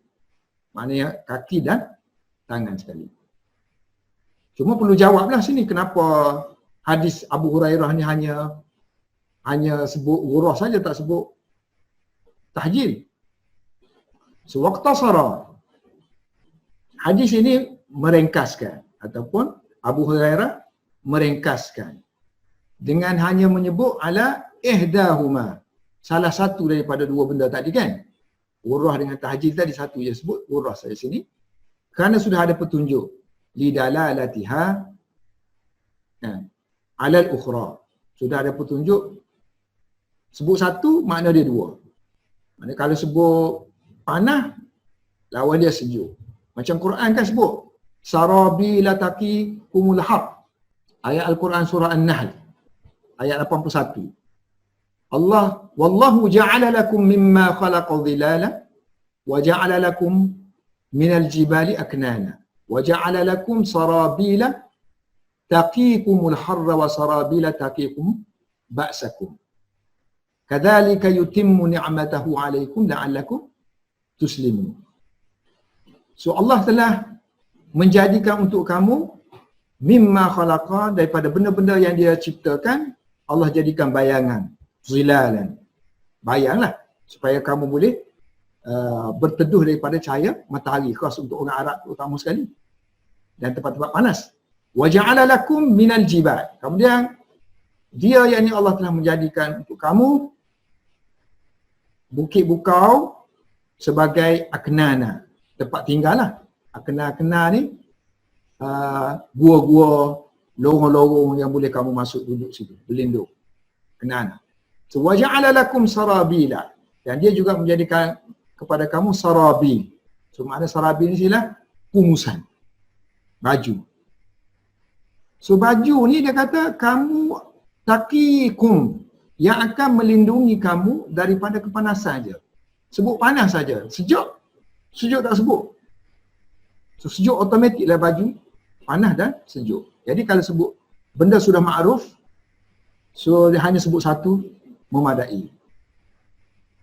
A: Maknanya kaki dan tangan sekali. Cuma perlu jawablah sini kenapa hadis Abu Hurairah ni hanya sebut ghurrah saja, tak sebut tahjil. Sewaktasara. Hadis ini merengkaskan ataupun Abu Hurairah merengkaskan dengan hanya menyebut ala ihdahuma, salah satu daripada dua benda tadi kan. Ghurrah dengan tahjil tadi satu je sebut, ghurrah saya sini kerana sudah ada petunjuk lidalalatiha alal ukhra. Sudah ada petunjuk sebut satu makna dia dua. Maksudnya kalau sebut panah, lawan dia sejuk. Macam Quran kan sebut sarabila taqikumul har. Ayat Al-Quran surah An-Nahl ayat 81. Allah wallahu ja'ala lakum mimma khalaqa dhilala wa ja'ala lakum minal jibali aknana wa ja'ala lakum sarabila taqikumul harra wa sarabila taqikum ba'sakum. Kadzalika yutimmu ni'matahu 'alaikum la'allakum tuslimun. So Allah telah menjadikan untuk kamu mimma khalaqa, daripada benda-benda yang dia ciptakan, Allah jadikan bayangan, zilalan. Bayanglah supaya kamu boleh berteduh daripada cahaya matahari, khas untuk orang Arab terutama sekali. Dan tempat-tempat panas. Wa ja'ala lakum minal jibal. Kemudian dia yakni Allah telah menjadikan untuk kamu bukit bukau sebagai aknana, tempat tinggal lah. Akna-akna ni gua-gua, lorong-lorong yang boleh kamu masuk duduk situ, berlindung. Aknana. So wa ja'ala lakum sarabila, dan dia juga menjadikan kepada kamu sarabil. So makna sarabil ni sila pungusan baju. So baju ni dia kata kamu taqikum, yang akan melindungi kamu daripada kepanasan saja. Sebut panas saja. Sejuk tak sebut. So sejuk automatiklah baju, panas dan sejuk. Jadi kalau sebut benda sudah ma'ruf, so dia hanya sebut satu memadai.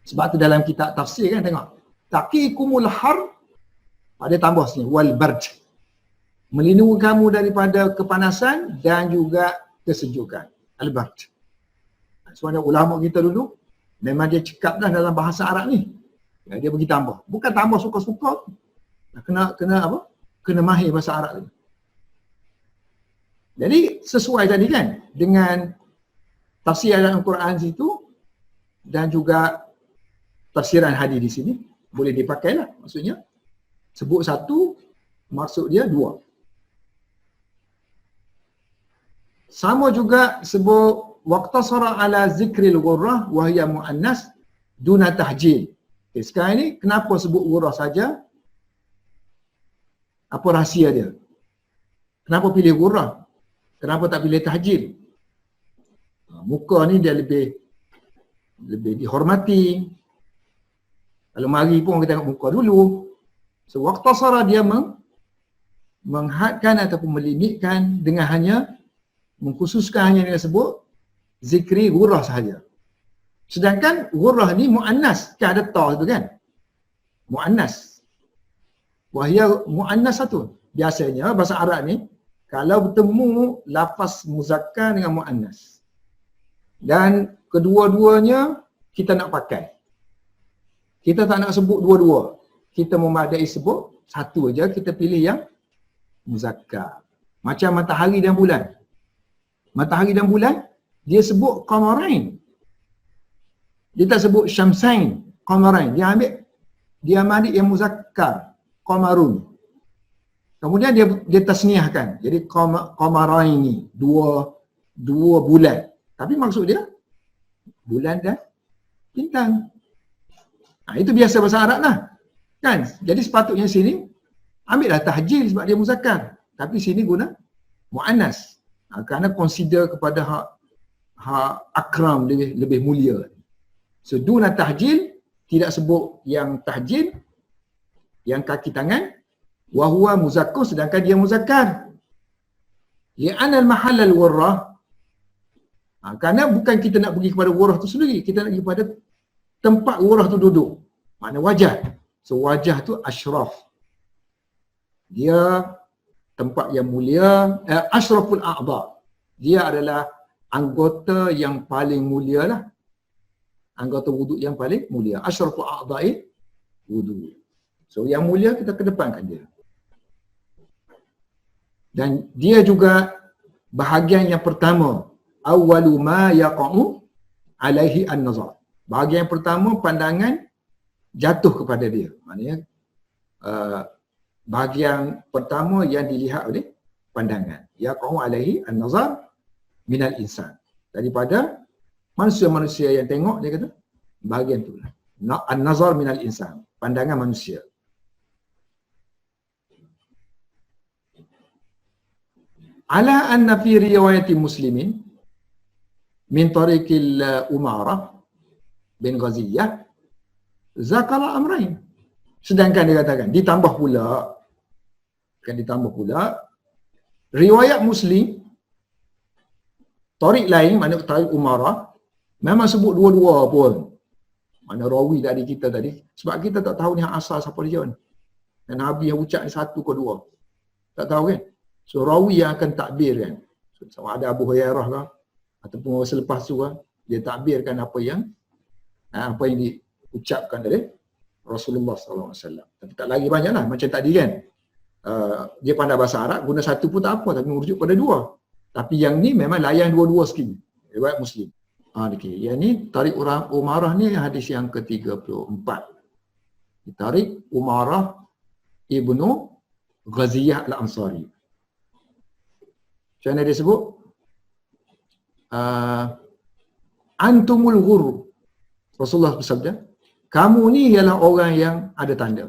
A: Sebab tu dalam kitab tafsir kan tengok, taqikumul har, ada tambah sini wal bard, melindungi kamu daripada kepanasan dan juga kesejukan. Al bard. Sebenarnya ulama kita dulu memang dia cakap dah dalam bahasa Arab ni. Dia bagi tambah. Bukan tambah suka-suka. Kena apa? Kena mahir bahasa Arab ni. Jadi sesuai tadi kan dengan tafsir ayat Al-Quran situ dan juga tafsiran hadis di sini boleh dipakailah. Maksudnya sebut satu, maksud dia dua. Sama juga sebut waqtasara ala zikril ghurrah wa hiya muannas duna tahjil. Okay, sekarang ni kenapa sebut ghurrah saja? Apa rahsia dia? Kenapa pilih ghurrah? Kenapa tak pilih tahjil? Muka ni dia lebih dihormati. Kalau mari pun kita tengok muka dulu. So waqtasara dia menghadkan ataupun melimitkan dengan hanya mengkhususkan hanya dengan sebut zikri ghurrah sahaja. Sedangkan ghurrah ni muannas, kan ada ta tu kan? Muannas. Wahia muannas satu. Biasanya bahasa Arab ni kalau bertemu lafaz muzakkar dengan muannas dan kedua-duanya kita nak pakai. Kita tak nak sebut dua-dua. Kita memadai sebut satu aja, kita pilih yang muzakkar. Macam matahari dan bulan. Matahari dan bulan, dia sebut qamarain. Dia tak sebut syamsain, qamarain. Dia ambil yang muzakkar, qamarun. Kemudian dia tasniahkan. Jadi qamaraini, dua bulan. Tapi maksud dia bulan dan bintang. Itu biasa bahasa Arab lah. Kan? Jadi sepatutnya sini ambillah tahjil sebab dia muzakkar. Tapi sini guna muannas. Kerana consider kepada hak akram lebih mulia. So duna tahjil, tidak sebut yang tahjil, yang kaki tangan, wa huwa muzakkar, sedangkan dia muzakkar. Li'anna al-mahall al-ghurrah, kerana bukan kita nak pergi kepada ghurrah tu sendiri, kita nak pergi kepada tempat ghurrah tu duduk. Makna wajah. So wajah tu asyraf. Dia tempat yang mulia, asyraful a'dha. Dia adalah anggota yang paling mulia lah. Anggota wuduk yang paling mulia. Asyraful a'dha'i wuduk. So yang mulia kita kedepankan dia. Dan dia juga bahagian yang pertama, awwalu ma yaqa'u alaihi an-nazar. Bahagian yang pertama pandangan jatuh kepada dia. Maknanya bahagian pertama yang dilihat oleh pandangan. Yaqa'u alaihi an-nazar minal insan. Daripada manusia-manusia yang tengok, dia kata bahagian tu lah. An-nazar minal insan. Pandangan manusia. Ala anna fi riwayati muslimin min tariqil Umarah bin Ghaziyah zakara amrain. Sedangkan dia katakan ditambah pula riwayat Muslim tariq lain, makna tariq Umarah memang sebut dua-dua pun. Mana rawi dari kita tadi, sebab kita tak tahu ni asal siapa dia ni. Dan Nabi yang ucap ni satu ke dua. Tak tahu kan? So rawi yang akan takbir kan. So, sama ada Abu Hurairah ke ataupun selepas tu kan, dia takbirkan apa yang diucapkan oleh Rasulullah SAW. Tapi tak lagi banyak lah. Macam tadi kan. Dia pandai bahasa Arab, guna satu pun tak apa, tapi merujuk pada dua. Tapi yang ni memang layan dua-dua sekali. Riwayat Muslim. Okay. Yang ni Tariq Umarah ni hadis yang ke-34. Tariq Umarah ibnu Ghaziyah al-Ansari. Macam mana dia sebut? Antumul ghurr. Rasulullah bersabda, kamu ni ialah orang yang ada tanda.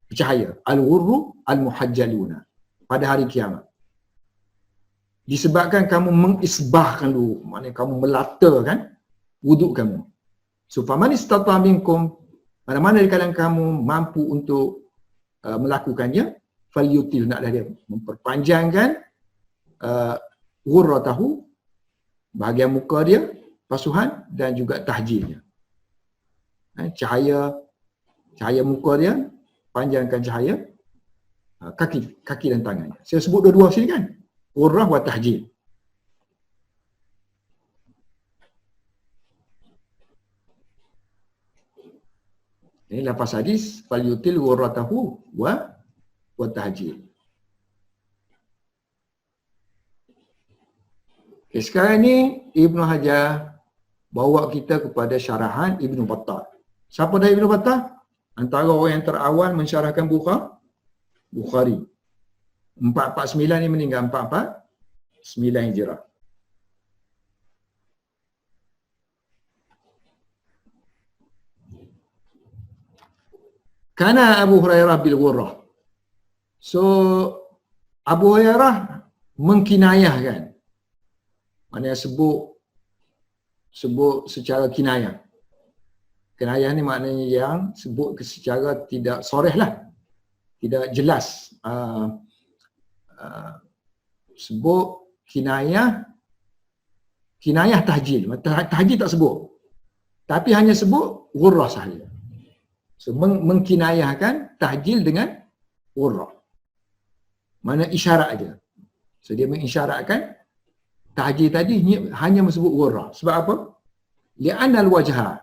A: Bercahaya. Al-ghurru al-muhajjaluna. Pada hari kiamat. Disebabkan kamu mengisbahkan dulu. Maknanya kamu melatakan wuduk kamu. So, faman istata minkum, mana-mana di kalangan kamu mampu untuk melakukannya, falyutil, naklah dia memperpanjangkan ghurratahu, bahagian muka dia, pasuhan dan juga tahjilnya. Cahaya muka dia, panjangkan cahaya kaki dan tangannya. Saya sebut dua-dua sini kan. Ghurrah wa tahjil. Ini lafaz hadis, falyutil ghurratahu wa tahjil. Okay, sekarang ni Ibnu Hajar bawa kita kepada syarahan Ibnu Battah. Siapa dah Ibnu Battah? Antara orang yang terawal mensyarahkan Bukhari. 449 ni meninggal 449 Hijrah. Kana Abu Hurairah bil ghurrah. So Abu Hurairah mengkinayahkan. Maknanya sebut sebut secara kinayah. Kinayah ni maknanya yang sebut secara tidak soreh lah, tidak jelas. Sebut kinayah tahjil. Tahjil tak sebut, tapi hanya sebut ghurrah sahaja. So mengkinayahkan tahjil dengan ghurrah, mana isyarat aja. So dia mengisyaratkan tahjil tadi hanya sebut ghurrah. Sebab apa? Li'anna al-wajha,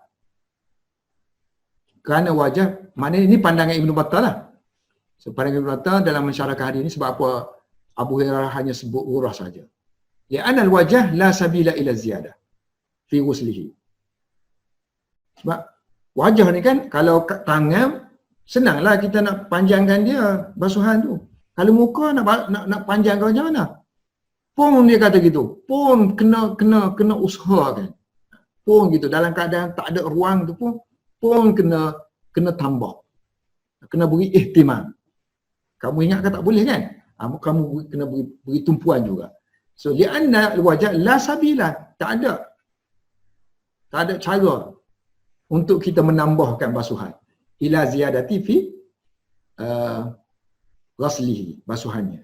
A: kerana wajah, maknanya ini pandangan Ibn Battal lah. So pandangan Ibn Battal dalam mensyarahkan hadis ini, sebab apa Abu Hurairah hanya sebut ghurrah saja. Li'anna al-wajh la sabila ila ziyadah fi ghuslihi. Sebab wajah ni kan, kalau tangan senanglah kita nak panjangkan dia basuhan tu. Kalau muka nak panjangkan macam mana? Pun dia kata gitu. Pun kena usahakan. Pun gitu, dalam keadaan tak ada ruang tu pun kena tambah. Kena beri ihtimam. Kamu ingat kan tak boleh kan? Kamu kena beri tumpuan juga. So li'anna wajah la sabila, tak ada cara untuk kita menambahkan basuhan ila ziyadati fi ghaslihi, basuhannya.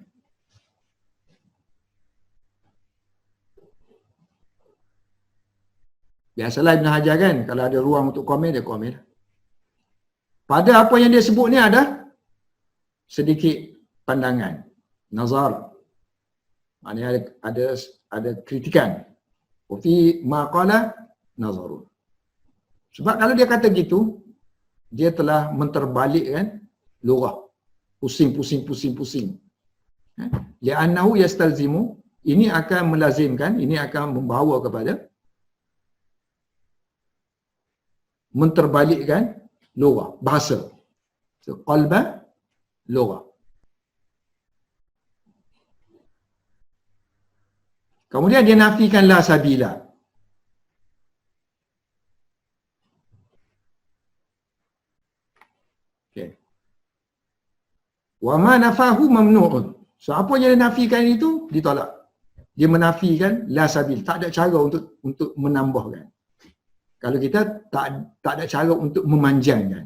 A: Biasalah Ibn Hajar kan, kalau ada ruang untuk komen, dia komen. Pada apa yang dia sebut ni ada sedikit pandangan, nazar. Maknanya ada kritikan. Fi ma qala nazarun. Sebab kalau dia kata gitu, dia telah menterbalikkan lughah. Pusing. Li'annahu yastalzimu, ini akan melazimkan, ini akan membawa kepada menterbalikkan lughah, bahasa. So, qalba lughah. Kemudian dia nafikan la sabila. Okay. Wa ma nafahu mamnu'un. So apa yang dia nafikan itu ditolak. Dia menafikan la sabil, tak ada cara untuk menambahkan. Kalau kita tak ada cara untuk memanjangkan.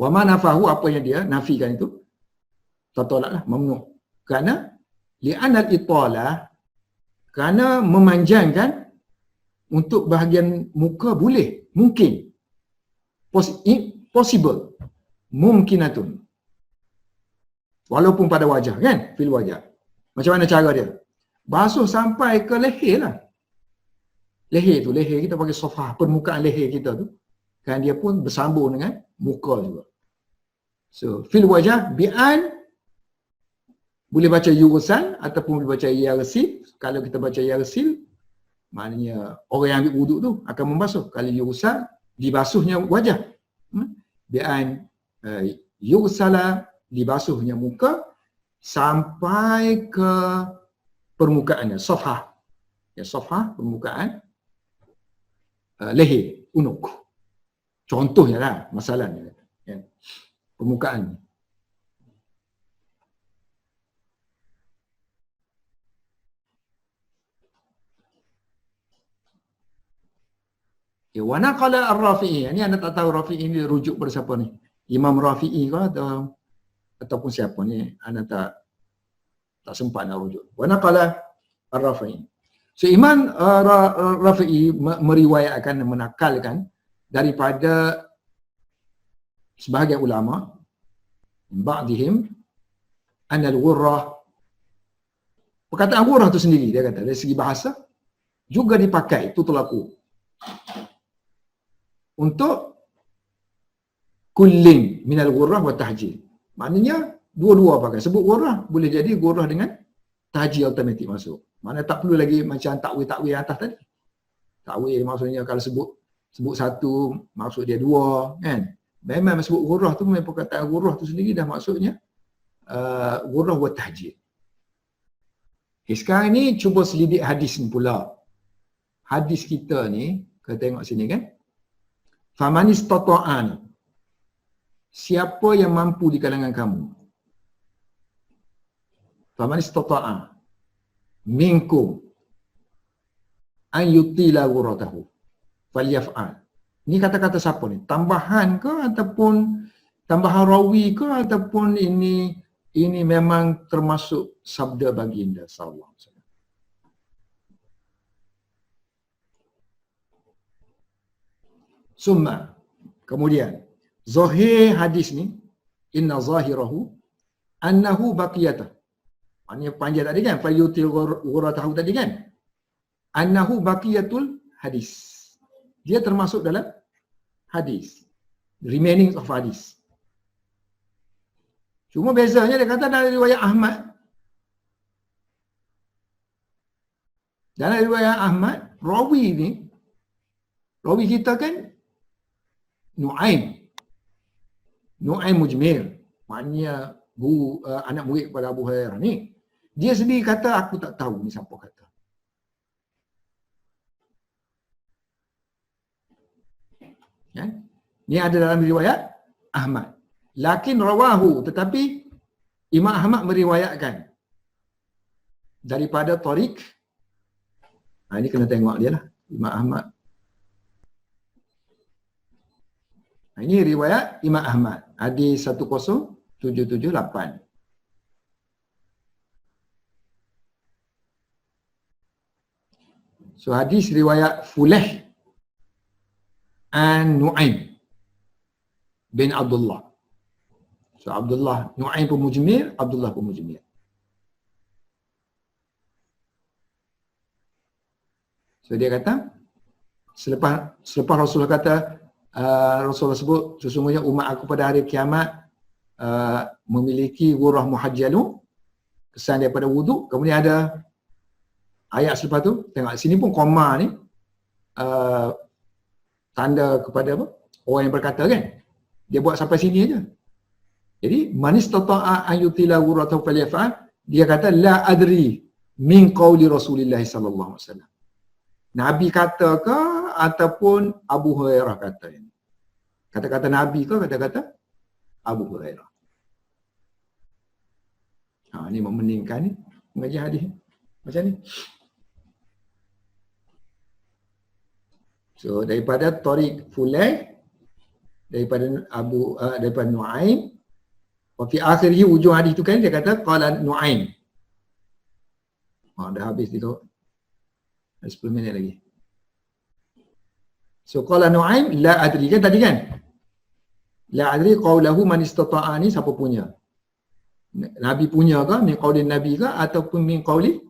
A: Wa ma nafahu, apa yang dia nafikan itu tertolaklah, mamnu'. Kerana li'anal italah, kerana memanjangkan untuk bahagian muka boleh, mungkin, possible, mungkinatun, walaupun pada wajah kan, fil wajah. Macam mana cara dia? Basuh sampai ke leher lah. Leher kita pakai sofa, permukaan leher kita tu kan, dia pun bersambung dengan muka juga. So fil wajah bi'an, boleh baca yughsal ataupun boleh baca yarsil. Kalau kita baca yarsil, maknanya orang yang ambil wuduk tu akan membasuh. Kalau yughsal, dibasuhnya wajah. Bi'an yughsala, dibasuhnya muka sampai ke permukaannya, safhah. Ya, safhah, permukaan leher, unuk. Contohnya lah, masalahnya. Ya, permukaan. Ya, wa naqala ar-Rafi'i. Ini anda tak tahu Rafi'i ni rujuk pada siapa ni? Imam Rafi'i ke ataupun siapa ni? Anda tak sempat nak rujuk. Wa naqala ar-Rafi'i. So Imam Rafi'i meriwayatkan dan menakalkan daripada sebahagian ulama, ba'dihim, anal ghurrah, perkataan ghurrah tu sendiri, dia kata dari segi bahasa juga dipakai, itu terlaku untuk kullin minal ghurrah wa tahjil. Maknanya dua-dua pakai. Sebut ghurrah, boleh jadi ghurrah dengan tahjil automatik masuk. Mana tak perlu lagi macam takwil atas tadi. Takwil maksudnya kalau sebut satu, maksud dia dua, kan? Memang sebut ghurrah tu, memang perkataan ghurrah tu sendiri dah maksudnya ghurrah wa tahjil. Okay, sekarang ni cuba selidik hadis ni pula. Hadis kita ni, kita tengok sini kan. Faman istata'an, siapa yang mampu di kalangan kamu. Faman istata'a minkum, an yutila ghurratahu falyaf'al. Ni kata-kata siapa ni? Tambahan ke ataupun tambahan rawi ke ataupun ini memang termasuk sabda baginda sallallahu alaihi wasallam. Summa, kemudian zahir hadis ni, inna zahirahu annahu baqiyatah. Maknanya panjang tadi kan, falyutil ghurratahu tadi kan. Annahu baqiyatul hadis. Dia termasuk dalam hadis. Remaining of hadis. Cuma bezanya dia kata dalam riwayat Ahmad. Dalam riwayat Ahmad, rawi ni, rawi kita kan Nu'aim. Nu'aim Mujmir. Maknanya anak murid kepada Abu Hurairah ni. Dia sendiri kata, aku tak tahu ni siapa kata. Ya? Ni ada dalam riwayat Ahmad. Lakin rawahu, tetapi Imam Ahmad meriwayatkan daripada Tariq. Ini kena tengok dia lah, Imam Ahmad. Ini riwayat Imam Ahmad, hadis 10778. So hadis riwayat Fulah an Nu'aim bin Abdullah. So Abdullah, Nu'aim pun Mujmir, Abdullah pun Mujmir. So dia kata, selepas Rasulullah kata, Rasulullah sebut, sesungguhnya umat aku pada hari kiamat memiliki ghurrah muhajjalun, kesan daripada wuduk. Kemudian ada ayat selepas tu, tengok sini pun koma ni tanda kepada apa? Orang yang berkata kan. Dia buat sampai sini aja. Jadi man istata'a an yutila ghurratahu falyaf'al, dia kata la adri min qauli Rasulillah sallallahu alaihi wasallam. Nabi kata ke ataupun Abu Hurairah kata ini. Kata-kata Nabi ke kata-kata Abu Hurairah. Ni memeningkan ni mengaji hadis macam ni. So daripada Tariq Fulay, daripada daripada Nu'aim, wa fi akhirih, ujung hadis tu kan dia kata qala Nu'aim. Dah habis itu. 10 minit lagi. So qala Nu'aim la adri kan tadi kan? La adri qaulahu man istata'a ni siapa punya? Nabi punya ke, min qauli Nabi ke, ataupun min qauli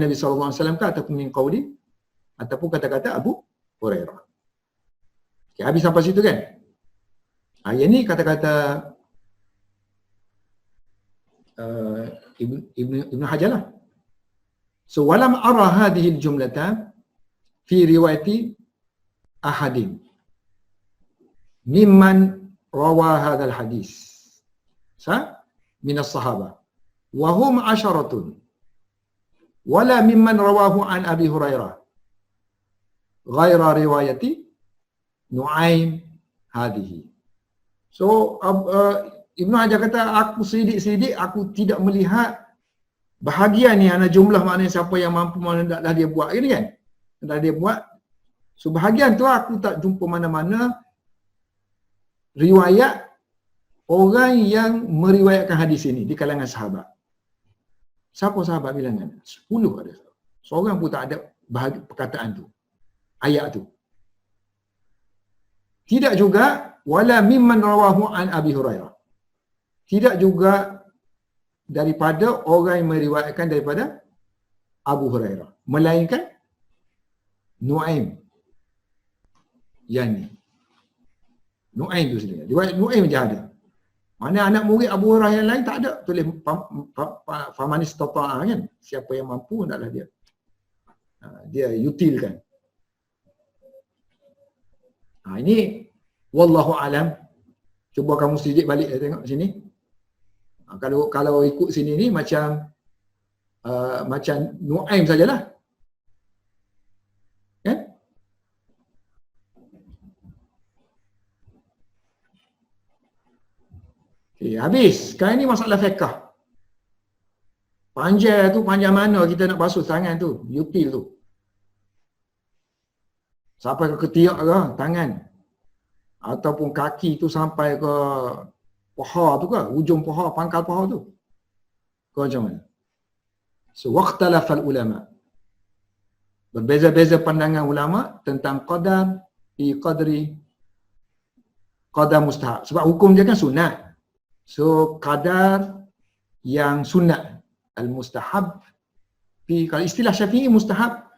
A: Nabi sallallahu alaihi wasallam ke, ataupun min qauli, ataupun kata-kata Abu Hurairah. Okay, habis sampai situ kan? Yang ni kata-kata Ibn Hajar lah. So walam ara hadhihi al-jumlata fi riwayati ahadin mimman rawa hadzal hadis min as-sahaba wa hum 'asharatun wala mimman rawahu an Abi Hurairah ghaira riwayati Nu'aim hadhihi. So Ibn Hajar kata, aku selidik-selidik, aku tidak melihat bahagian ni, ana jumlah maknanya siapa yang mampu, mana dah dia buat ini kan, dah dia buat. So bahagian tu aku tak jumpa mana-mana riwayat orang yang meriwayatkan hadis ini di kalangan sahabat. Siapa sahabat bilangan? 10 ada. Seorang pun tak ada perkataan tu, ayat tu. Tidak juga wala mimman rawahu an Abi Hurairah. Tidak juga daripada orang yang meriwayatkan daripada Abu Hurairah, melainkan Nu'aim. Yang ni Nu'aim tu sendiri. Riwayat Nu'aim je ada. Mana anak murid Abu Hurairah yang lain tak ada. Tulis faman istata'a kan. Siapa yang mampu hendaklah dia. Dia yutilkan. Ini wallahu alam. Cuba kamu sedikit balik tengok sini. Kalau ikut sini ni macam Nu'aim sajalah. Kan? Okay, habis. Sekarang ni masalah fiqh. Panjang tu, panjang mana kita nak basuh tangan tu, yutil tu. Sampai ke ketiak ke tangan. Ataupun kaki tu sampai ke paha tu ke, ujung paha, pangkal paha tu. Kau macam mana? So, waqtalafal ulama. Berbeza-beza pandangan ulama tentang qadar fi qadri qadar mustahab. Sebab hukum dia kan sunat. So, qadar yang sunat. Al-mustahab. Kalau istilah Syafi'i mustahab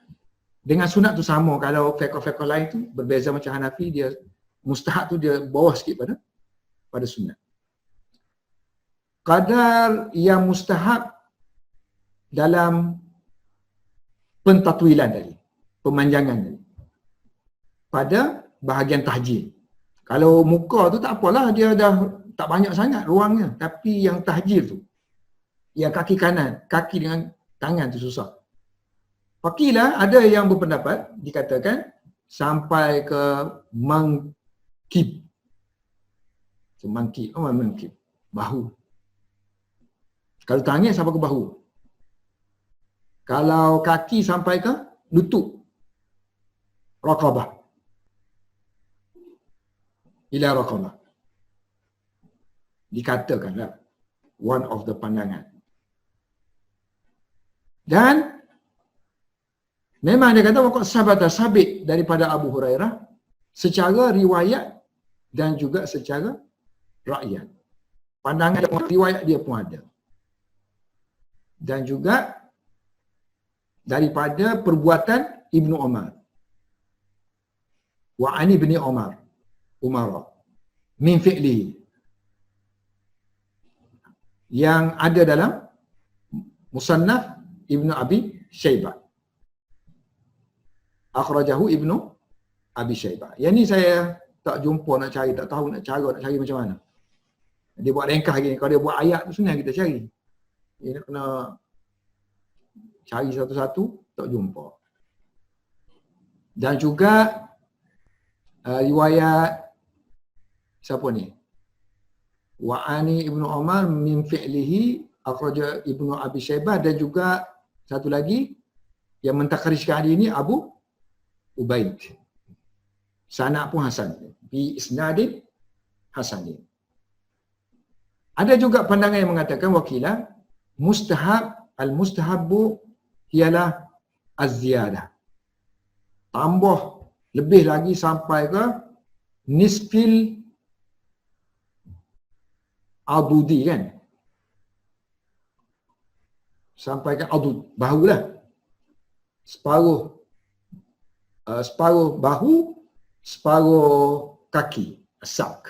A: dengan sunat tu sama. Kalau fiqh-fiqh lain tu berbeza macam Hanafi, dia mustahab tu dia bawah sikit pada sunat. Qadar yang mustahab dalam pentatwilan tadi, pemanjangan tadi, pada bahagian tahjil. Kalau muka tu tak apalah, dia dah tak banyak sangat ruangnya. Tapi yang tahjil tu, yang kaki kanan, kaki dengan tangan tu susah. Fakilah ada yang berpendapat, dikatakan sampai ke mangkib. So, mangkib, bahu. Kalau tangan sampai ke bahu. Kalau kaki sampai ke lutut. Raqabah. Ila raqabah. Dikatakanlah one of the pandangan. Dan memang dia kata waqad sabata sabit daripada Abu Hurairah secara riwayat dan juga secara rakyat. Pandangan riwayat dia pun ada. Dan juga daripada perbuatan Ibnu Umar. Wa ani ibni Umar min fi'lihi, yang ada dalam Musannaf Ibnu Abi Syaibah. Akhrajahu Ibnu Abi Syaibah. Yang ni saya tak jumpa nak cari, tak tahu nak cari macam mana. Dia buat ringkas gini. Kalau dia buat ayat tu senang kita cari. Dia nak kena cari satu-satu, tak jumpa. Dan juga riwayat siapa ni? Wa'ani Ibnu Umar min fi'lihi akhraja Ibnu Abi Syaibah, dan juga satu lagi yang mentakharijkan hadis ini Abu Ubaid. Sanad pun hasan. Bi isnadin hasanin. Ada juga pandangan yang mengatakan wakilah mustahab, al-mustahabbu ialah az-ziyadah. Tambah lebih lagi sampai ke nisfil adudi kan. Sampai ke adud, bahu lah. Separuh bahu, separuh kaki, sak.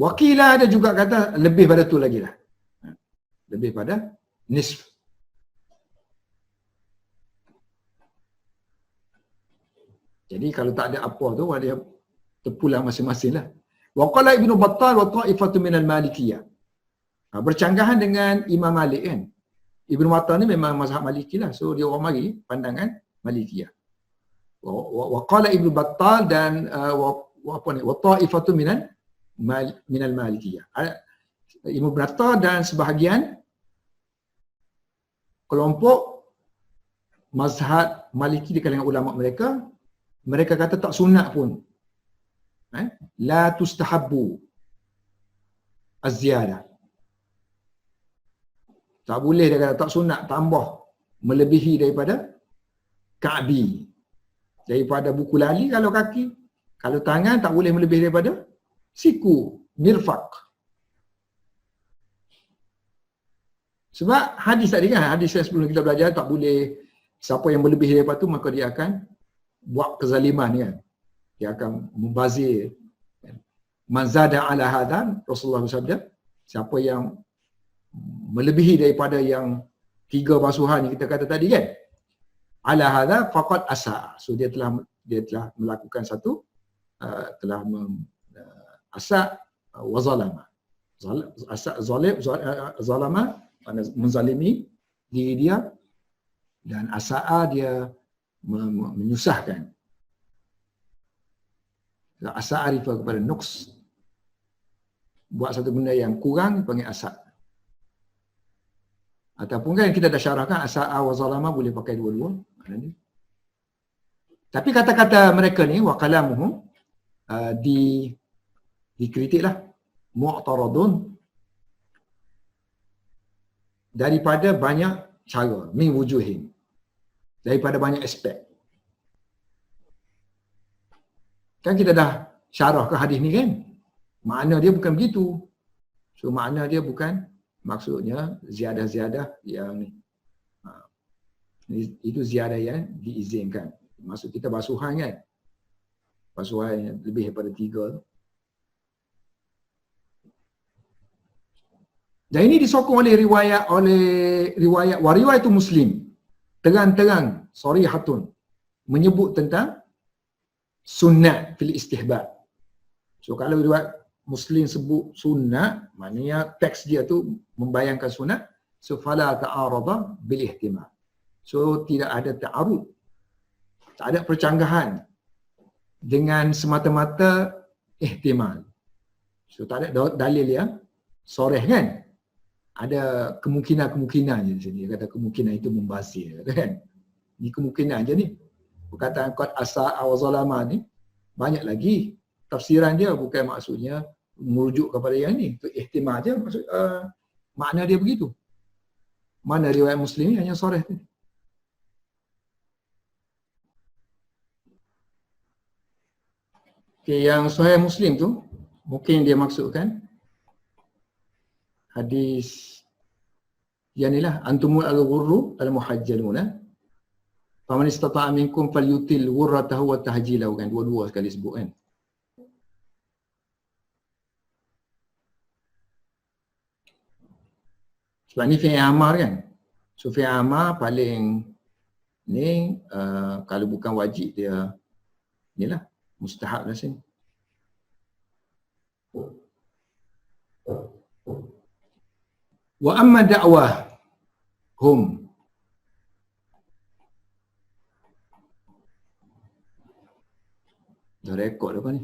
A: Wakilah ada juga kata lebih pada tu lagi lah. Lebih pada nisf. Jadi kalau tak ada apa tu, dia terpulang masing-masing lah. Wa qala Ibnu Battal wa ta'ifatu minal Malikiyah. Bercanggahan dengan Imam Malik kan. Ibnu Battal ni memang mazhab Maliki lah. So dia orang mari pandangan Malikiyah. Wa qala Ibnu Battal dan wa ta'ifatu minal Malikiyah. Ibnu Battal dan sebahagian kelompok mazhab Maliki di kalangan ulama mereka kata tak sunat pun. La tustahabbu az-ziyadah. Tak boleh, dia kata tak sunat tambah melebihi daripada ka'bi. Daripada buku lali kalau kaki. Kalau tangan tak boleh melebihi daripada siku, mirfaq. Sebab hadis tadi kan, hadis yang sebelum kita belajar tak boleh, siapa yang melebihi daripada tu maka dia akan buat kezaliman kan. Dia akan membazir. Man zada ala hadan, Rasulullah bersabda, siapa yang melebihi daripada yang 3 basuhan yang kita kata tadi kan, ala hadha faqad asa. So dia telah melakukan satu telah asa wa zalama. Asa zalama menzalimi diri dia, dan asa'a dia menyusahkan. Asa'a refer kepada nuqs. Buat satu benda yang kurang panggil asa'. Ataupun kan kita dah syarahkan asa'a wa zalama boleh pakai dua-dua. Tapi kata-kata mereka ni wa kalamuhum dikritiklah mu'taradun daripada banyak cara, min wujuhin, daripada banyak aspek. Kan kita dah syarah ke hadis ni kan, makna dia bukan begitu. So makna dia bukan, maksudnya ziyadah-ziyadah yang ni. Itu ziyadah yang diizinkan. Maksud kita basuhan kan, basuhan yang lebih daripada 3 tu. Dan ini disokong oleh riwayat wariwayat itu Muslim terang-terang sarihatun menyebut tentang sunnat fil istihbab. So kalau riwayat Muslim sebut sunnat, maknanya teks dia tu membayangkan sunnat, so fala ta'arada bil ihtimal. So tidak ada ta'arud, tak ada percanggahan dengan semata-mata ihtimal. So tak ada dalil yang soreh kan. Ada kemungkinan-kemungkinan je di sini. Dia kata kemungkinan itu membazir kan. Ini kemungkinan je ni. Perkataan qad asa'a wa zalama ni banyak lagi tafsiran dia, bukan maksudnya merujuk kepada yang ni. Itu ihtimal je maksud makna dia begitu. Mana riwayat Muslim ni hanya soreh tu. Okay, yang Sahih Muslim tu mungkin dia maksudkan hadis yang inilah antumul al-ghurru al-muhajjaluna faman istata'a minkum falyutil ghurratahu wa tahjilahu kan, dua-dua sekali sebut kan. Sebab ni fi'il amar kan. So fi'il amar paling ni kalau bukan wajib dia inilah mustahab lah sini. Wa amma da'wah hum, dah rekod apa ni?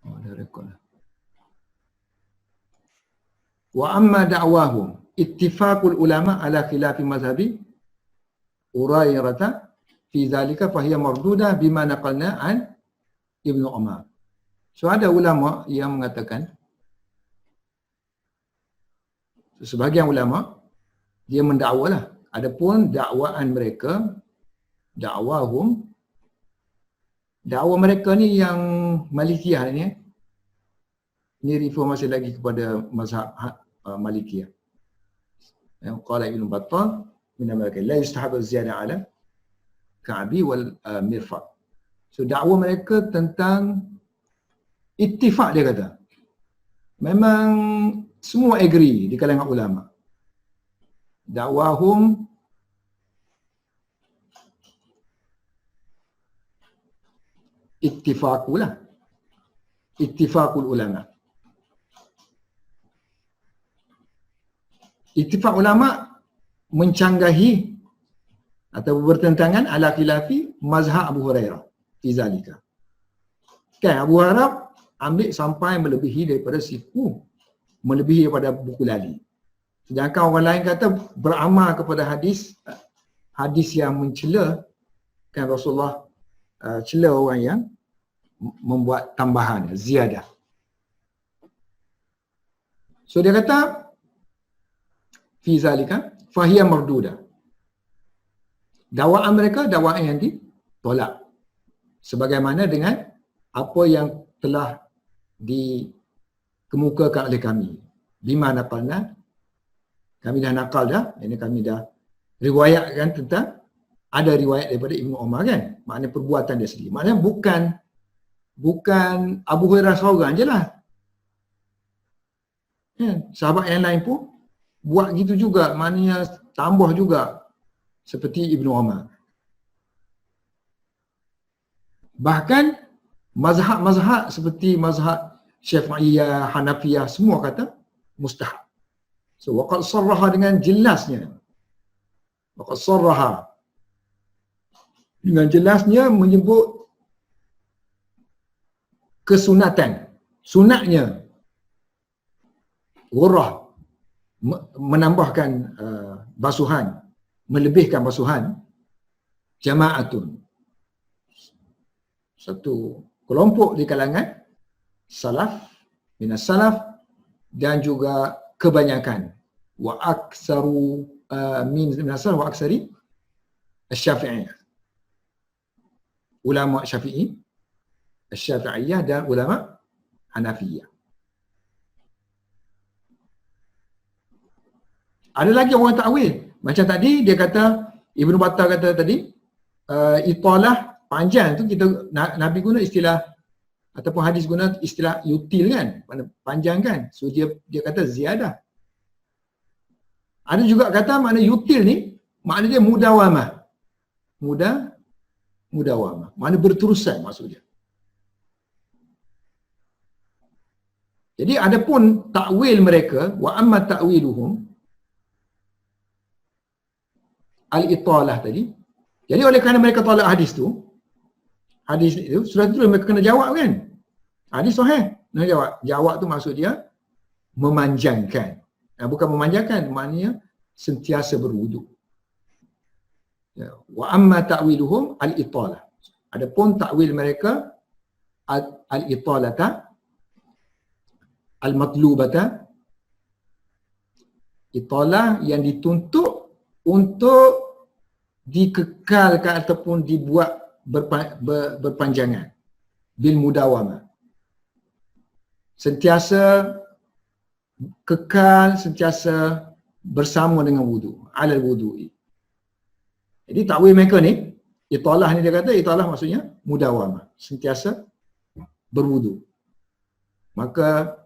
A: Oh, dah rekod lah. Wa amma da'wahum ittifaqul ulama ala khilafi mazhabi Urairata fi dhalika fahiya mardudah bima naqalna an Ibnu Umar. So ada ulama yang mengatakan, sebahagian ulama dia mendakwalah, adapun dakwaan mereka, dakwahum, dakwa mereka ni yang Malikiyah ni, ni reformasi lagi kepada mazhab Malikiyah. Yang qala Ibn Battal min al-Maliki la yustahabu ziyada ala ka'bi wal mirfaq. So dakwa mereka tentang ittifaq, dia kata memang semua agree di kalangan ulama. Dakwahum ittifaqulah, ittifaqul ulama. Ittifaq ulama mencanggahi atau bertentangan ala khilafi mazhab Abu Hurairah fi zalika. Kan Abu Hurairah ambil sampai melebihi daripada siku, melebihi daripada buku lali. Sedangkan orang lain kata beramal kepada hadis yang mencela kan Rasulullah, cela orang yang membuat tambahan ziyadah. So dia kata fi zalika fahiya mardudah. Dakwaan mereka dakwaan yang ditolak sebagaimana dengan apa yang telah dikemukakan oleh kami. Bima naqalna, kami dah nakal dah, ini kami dah riwayatkan tentang, ada riwayat daripada Ibnu Umar kan, maknanya perbuatan dia sendiri. Maknanya bukan Abu Hurairah seorang je lah. Sahabat yang lain pun buat gitu juga, maknanya tambah juga seperti Ibnu Umar. Bahkan mazhab-mazhab seperti mazhab Syafi'iyah, Hanafiyah semua kata mustahab. So waqad sarraha dengan jelasnya. Waqad sarraha dengan jelasnya menyebut kesunatan, sunatnya ghurrah menambahkan basuhan, melebihkan basuhan, jama'atun, satu kelompok di kalangan salaf, minas salaf, dan juga kebanyakan, wa aksaru minas salaf wa aksari asy-syafi'iyah, ulama Syafi'i, asy-Syafi'iyah, dan ulama Hanafiyah. Ada lagi orang takwil. Macam tadi dia kata, Ibnu Battah kata tadi, italah panjang tu, kita Nabi guna istilah ataupun hadis guna istilah yutil kan, mana panjang kan. So dia kata ziyadah. Ada juga kata makna yutil ni, makna dia mudawamah. Mudawamah. Makna berterusan maksudnya. Jadi adapun takwil mereka, wa amma ta'wiluhum al-italah tadi. Jadi oleh kerana mereka tolak hadis itu, sudah tu mereka kena jawab kan. Hadis sahih, kena jawab. Jawab tu maksud dia memanjangkan. Bukan memanjangkan, maknanya sentiasa berwuduk. Wa amma ta'wiluhum al-italah. Adapun takwil mereka al-italata al-matlubata, italah yang dituntut untuk dikekalkan ataupun dibuat berpanjangan, bil mudawamah, sentiasa kekal, sentiasa bersama dengan wudu, alal wudu'i. Jadi takwil mereka ni, italah ni dia kata, italah maksudnya mudawamah, sentiasa berwudu. Maka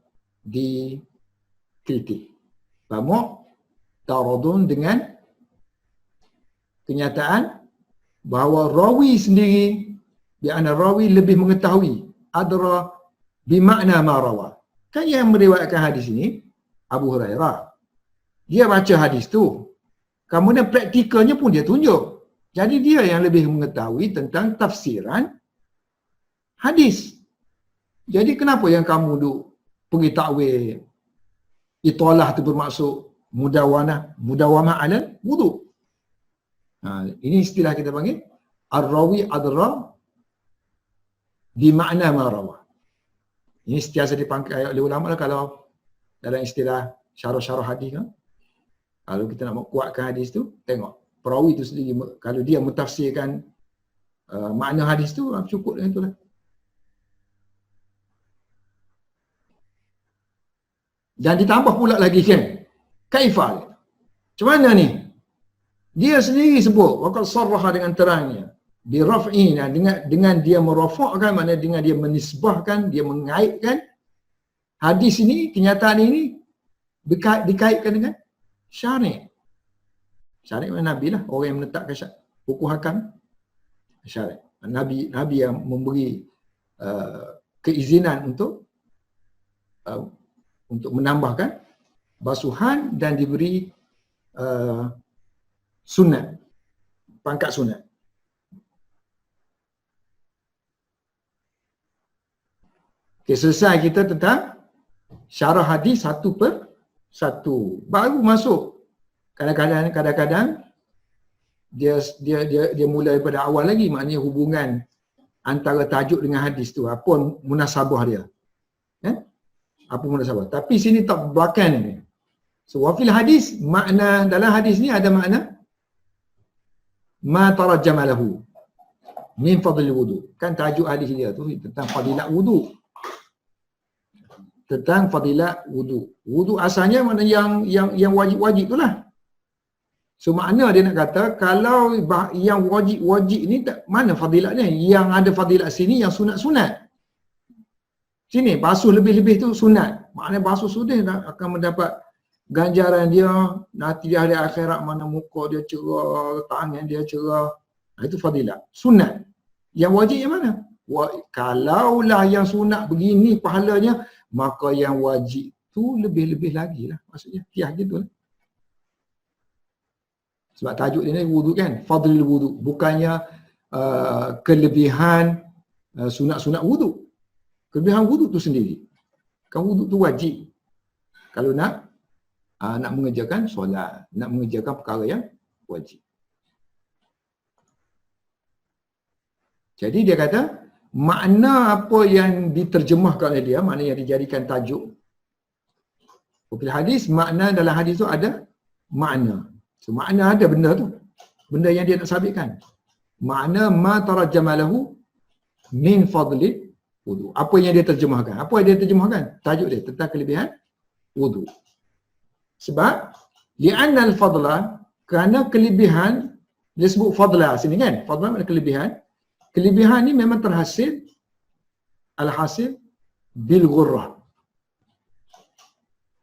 A: dikritik. Famu' taradun dengan kenyataan bahawa rawi sendiri, bi'ana rawi lebih mengetahui, adra bimakna ma rawa. Kan yang meriwayatkan hadis ini Abu Hurairah. Dia baca hadis tu, kemudian praktikalnya pun dia tunjuk. Jadi dia yang lebih mengetahui tentang tafsiran hadis. Jadi kenapa yang kamu duk pergi takwil italah tu bermaksud mudawamah ala wudu. Ini istilah kita panggil ar-rawi adra bimakna ma rawa. Ini sentiasa dipakai oleh ulama lah kalau dalam istilah syarah-syarah hadis kan. Kalau kita nak kuatkan hadis tu, tengok perawi tu sendiri, kalau dia mentafsirkan makna hadis tu, cukup dengan itulah. Dan ditambah pula lagi kan, kaifal. Macam mana ni? Dia sendiri sebut, waqad sarraha dengan terangnya, bi raf'ina, dengan dia merafa'kan, maknanya dengan dia menisbahkan, dia mengaitkan hadis ini, kenyataan ini dikaitkan dengan syari'. Syari' mana Nabi lah, orang yang menetapkan hukum hakam syari'. Nabi yang memberi keizinan untuk menambahkan basuhan dan diberi sunat, pangkat sunat. Okay, selesai kita tentang syarah hadis satu per satu. Baru masuk. Kadang-kadang dia mula daripada awal lagi, maknanya hubungan antara tajuk dengan hadis tu, apa munasabah dia. Apa munasabah. Tapi sini tak belakang ni. So wafil hadis, makna dalam hadis ni ada makna ma tarajjama lahu min fadlil wudu. Kan tajuk hadis dia tu tentang fadilat wudu. Tentang fadilat wudu. Wudu asalnya makna yang wajib-wajib tu lah. So makna dia nak kata kalau yang wajib-wajib ni mana fadilatnya? Yang ada fadilat sini yang sunat-sunat. Sini basuh lebih-lebih tu sunat. Maknanya basuh sudah akan mendapat ganjaran dia nanti di hari akhirat, mana muka dia cerah, tangan dia cerah. Itu fadilat. Sunat. Yang wajib yang mana? Kalaulah yang sunat begini pahalanya, maka yang wajib tu lebih-lebih lagi lah. Maksudnya kiah gitu lah. Sebab tajuk dia ni wudu kan, fadlil wudu. Bukannya kelebihan sunat-sunat wudu. Kelebihan wudu tu sendiri. Kan wudu tu wajib. Kalau nak nak mengerjakan solat, nak mengerjakan perkara yang wajib. Jadi dia kata, makna apa yang diterjemahkan oleh dia, makna yang dijadikan tajuk fil hadis, makna dalam hadis tu ada makna. So makna ada benda tu, benda yang dia nak sabitkan. Makna ma tarajjama lahu min fadli wudu. Apa yang dia terjemahkan? Apa yang dia terjemahkan? Tajuk dia tentang kelebihan wudu. Sebab li'anna al-fadla, kerana kelebihan, dia sebut fadla sini kan, fadla makna kelebihan. Kelebihan ni memang terhasil, alhasil bil ghurrah,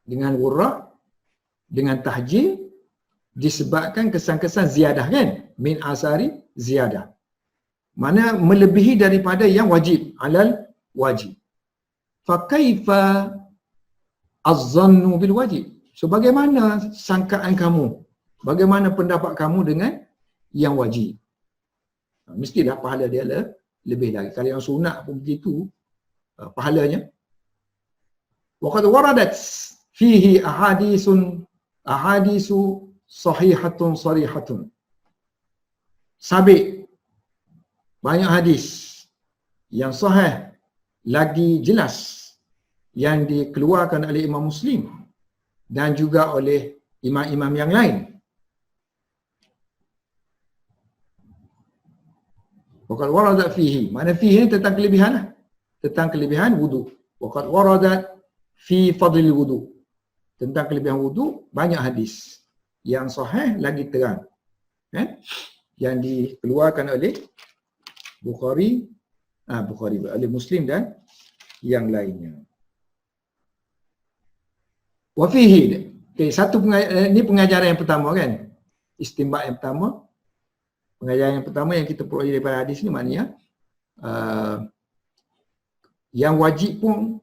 A: dengan ghurrah, dengan tahjil, disebabkan kesan-kesan ziyadah kan, min asari ziyadah, mana melebihi daripada yang wajib, alal wajib. Fa kaifa az-zannu bil wajib? So bagaimana sangkaan kamu, bagaimana pendapat kamu dengan yang wajib? Mestilah pahala dia lebih lagi. Kalau yang sunat pun begitu pahalanya. Waqad waradat fihi ahadisu sahihatun sarihatun. Sabit banyak hadis yang sahih lagi jelas yang dikeluarkan oleh Imam Muslim dan juga oleh imam-imam yang lain. Waqad waradat fihi, makna fihi ni tentang kelebihan lah, tentang kelebihan wudu. Waqad waradat fi fadlil wudu, tentang kelebihan wudu banyak hadis yang sahih lagi terang, yang dikeluarkan oleh Bukhari oleh Muslim dan yang lainnya. Wa fihi, okay, ini pengajaran yang pertama kan, istinbat yang pertama. Pengajaran yang pertama yang kita peroleh daripada hadis ni maknanya yang wajib pun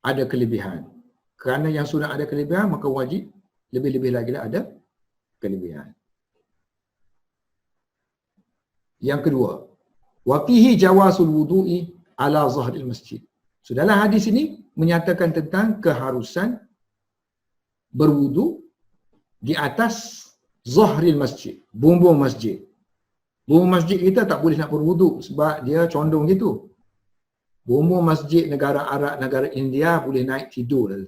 A: ada kelebihan. Kerana yang sunat ada kelebihan, maka wajib lebih-lebih lagi ada kelebihan. Yang kedua, wa fihi jawasul wudu'i ala zahril masjid. So dalam hadis ini menyatakan tentang keharusan berwudu di atas zahril masjid, bumbung masjid. Bumbung masjid kita tak boleh nak berwudu sebab dia condong gitu. Bumbung masjid negara Arab, negara India boleh naik tidur.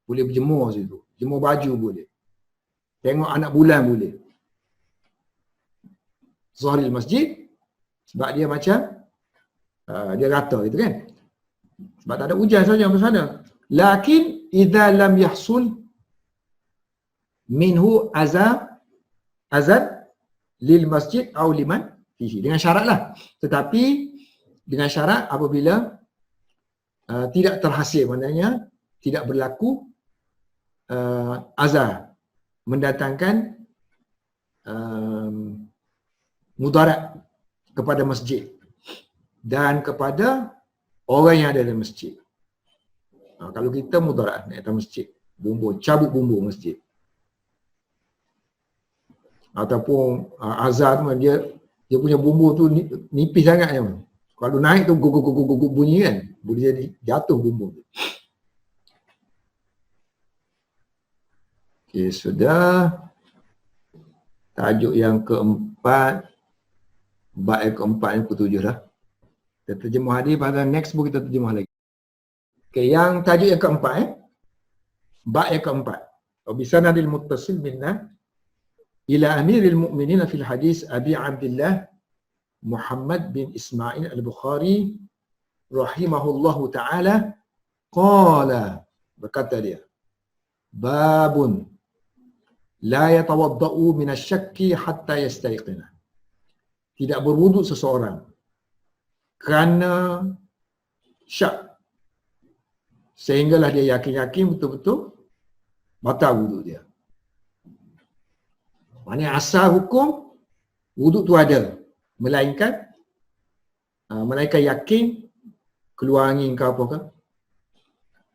A: Boleh berjemur situ. Jemur baju boleh. Tengok anak bulan boleh. Zahril masjid sebab dia macam dia rata gitu kan. Sebab tak ada hujan saja sampai sana. Lakin idza lam yahsul minhu azan lil masjid atau liman fihi, dengan syarat lah. Tetapi dengan syarat apabila tidak terhasil, maknanya tidak berlaku azan mendatangkan mudarat kepada masjid dan kepada orang yang ada dalam masjid. Kalau kita mudarat nak datang masjid, bumbung, cabut bumbung masjid, ataupun azan dia punya bumbung tu nipis sangat je. Kalau naik tu guguk bunyi kan, boleh jadi jatuh bumbung tu. Okey, sudah. Tajuk yang keempat, bab yang keempat yang ketujuh dah. Kita terjemah hadis, pada next book kita terjemah lagi. Okey, yang tajuk yang keempat bab yang keempat. Bisanadil muttasil minna ila amiril mu'minin fil hadis Abi Abdullah Muhammad bin Ismail al-Bukhari rahimahullahu ta'ala qala, berkata dia, babun la yatawadda'u minasyakki hatta yastayqina. Tidak berwuduk seseorang kerana syak sehinggalah dia yakin-yakin betul-betul batal wuduk dia. Maknanya asal hukum wuduk tu ada, melainkan yakin keluar angin ke apa ke.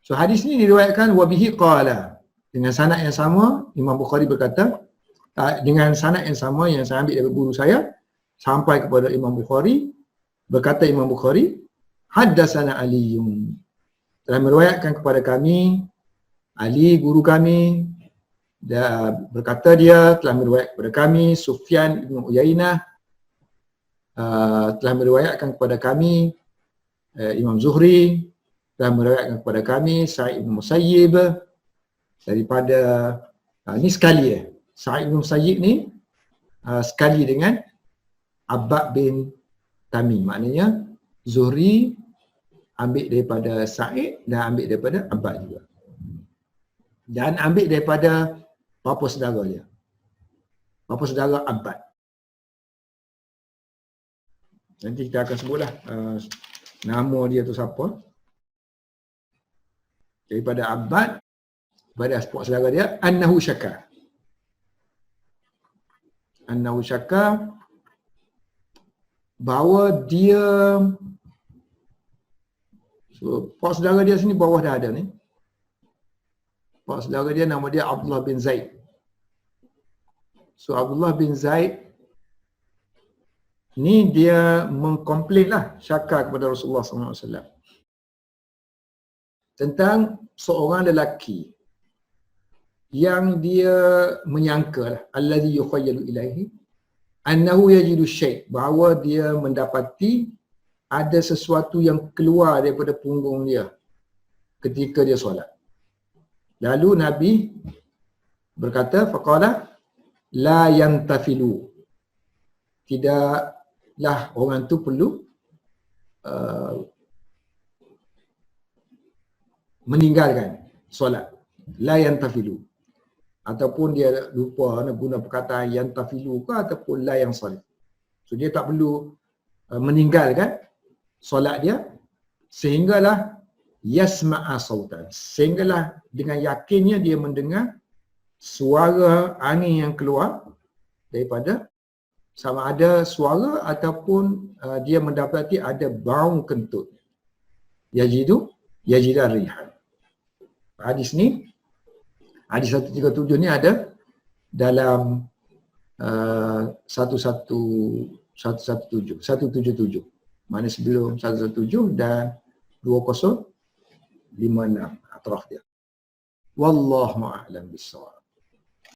A: So hadis ni diriwayatkan wabihi qala, dengan sanad yang sama Imam Bukhari berkata, dengan sanad yang sama yang saya ambil dari guru saya sampai kepada Imam Bukhari, berkata Imam Bukhari, haddatsana Aliyun, telah meriwayatkan kepada kami Ali guru kami berkata dia telah meriwayatkan kepada kami, Sufyan bin Uyainah telah meriwayatkan kepada kami, Imam Zuhri telah meriwayatkan kepada kami, Sa'id bin Musayyib daripada ni sekali Sa'id bin Musayyib ni sekali dengan Abbad bin Tamim. Maknanya Zuhri ambil daripada Sa'id dan ambil daripada Abbad juga. Dan ambil daripada bapa saudara dia. Bapa saudara Abbad. Nanti kita akan sebutlah nama dia tu siapa. Daripada Abbad, pada bapa saudara dia, annahu syaka. Annahu syaka, bahawa dia, so pak saudara dia sini bawah dah ada ni. Pak saudara dia nama dia Abdullah bin Zaid. So Abdullah bin Zaid ni dia mengkomplain lah, syaka kepada Rasulullah SAW tentang seorang lelaki yang dia menyangka lah, allazi yukhayyalu ilaihi annahu yajidu syai', bahawa dia mendapati ada sesuatu yang keluar daripada punggung dia ketika dia solat. Lalu Nabi berkata, faqala la yantafilu, tidaklah orang tu perlu meninggalkan solat. La yantafilu, ataupun dia lupa nak guna perkataan yantafilu ke ataupun la yang salih. So dia tak perlu meninggalkan solat dia sehinggalah yasma'a sautan, sehinggalah dengan yakinnya dia mendengar suara angin yang keluar daripada, sama ada suara ataupun dia mendapati ada bau kentut. Yajidu rihan. Hadis ni, hadis 137 ni ada dalam 177, mana sebelum 117 dan 2056 atraf dia. Wallahu a'lam bissawab.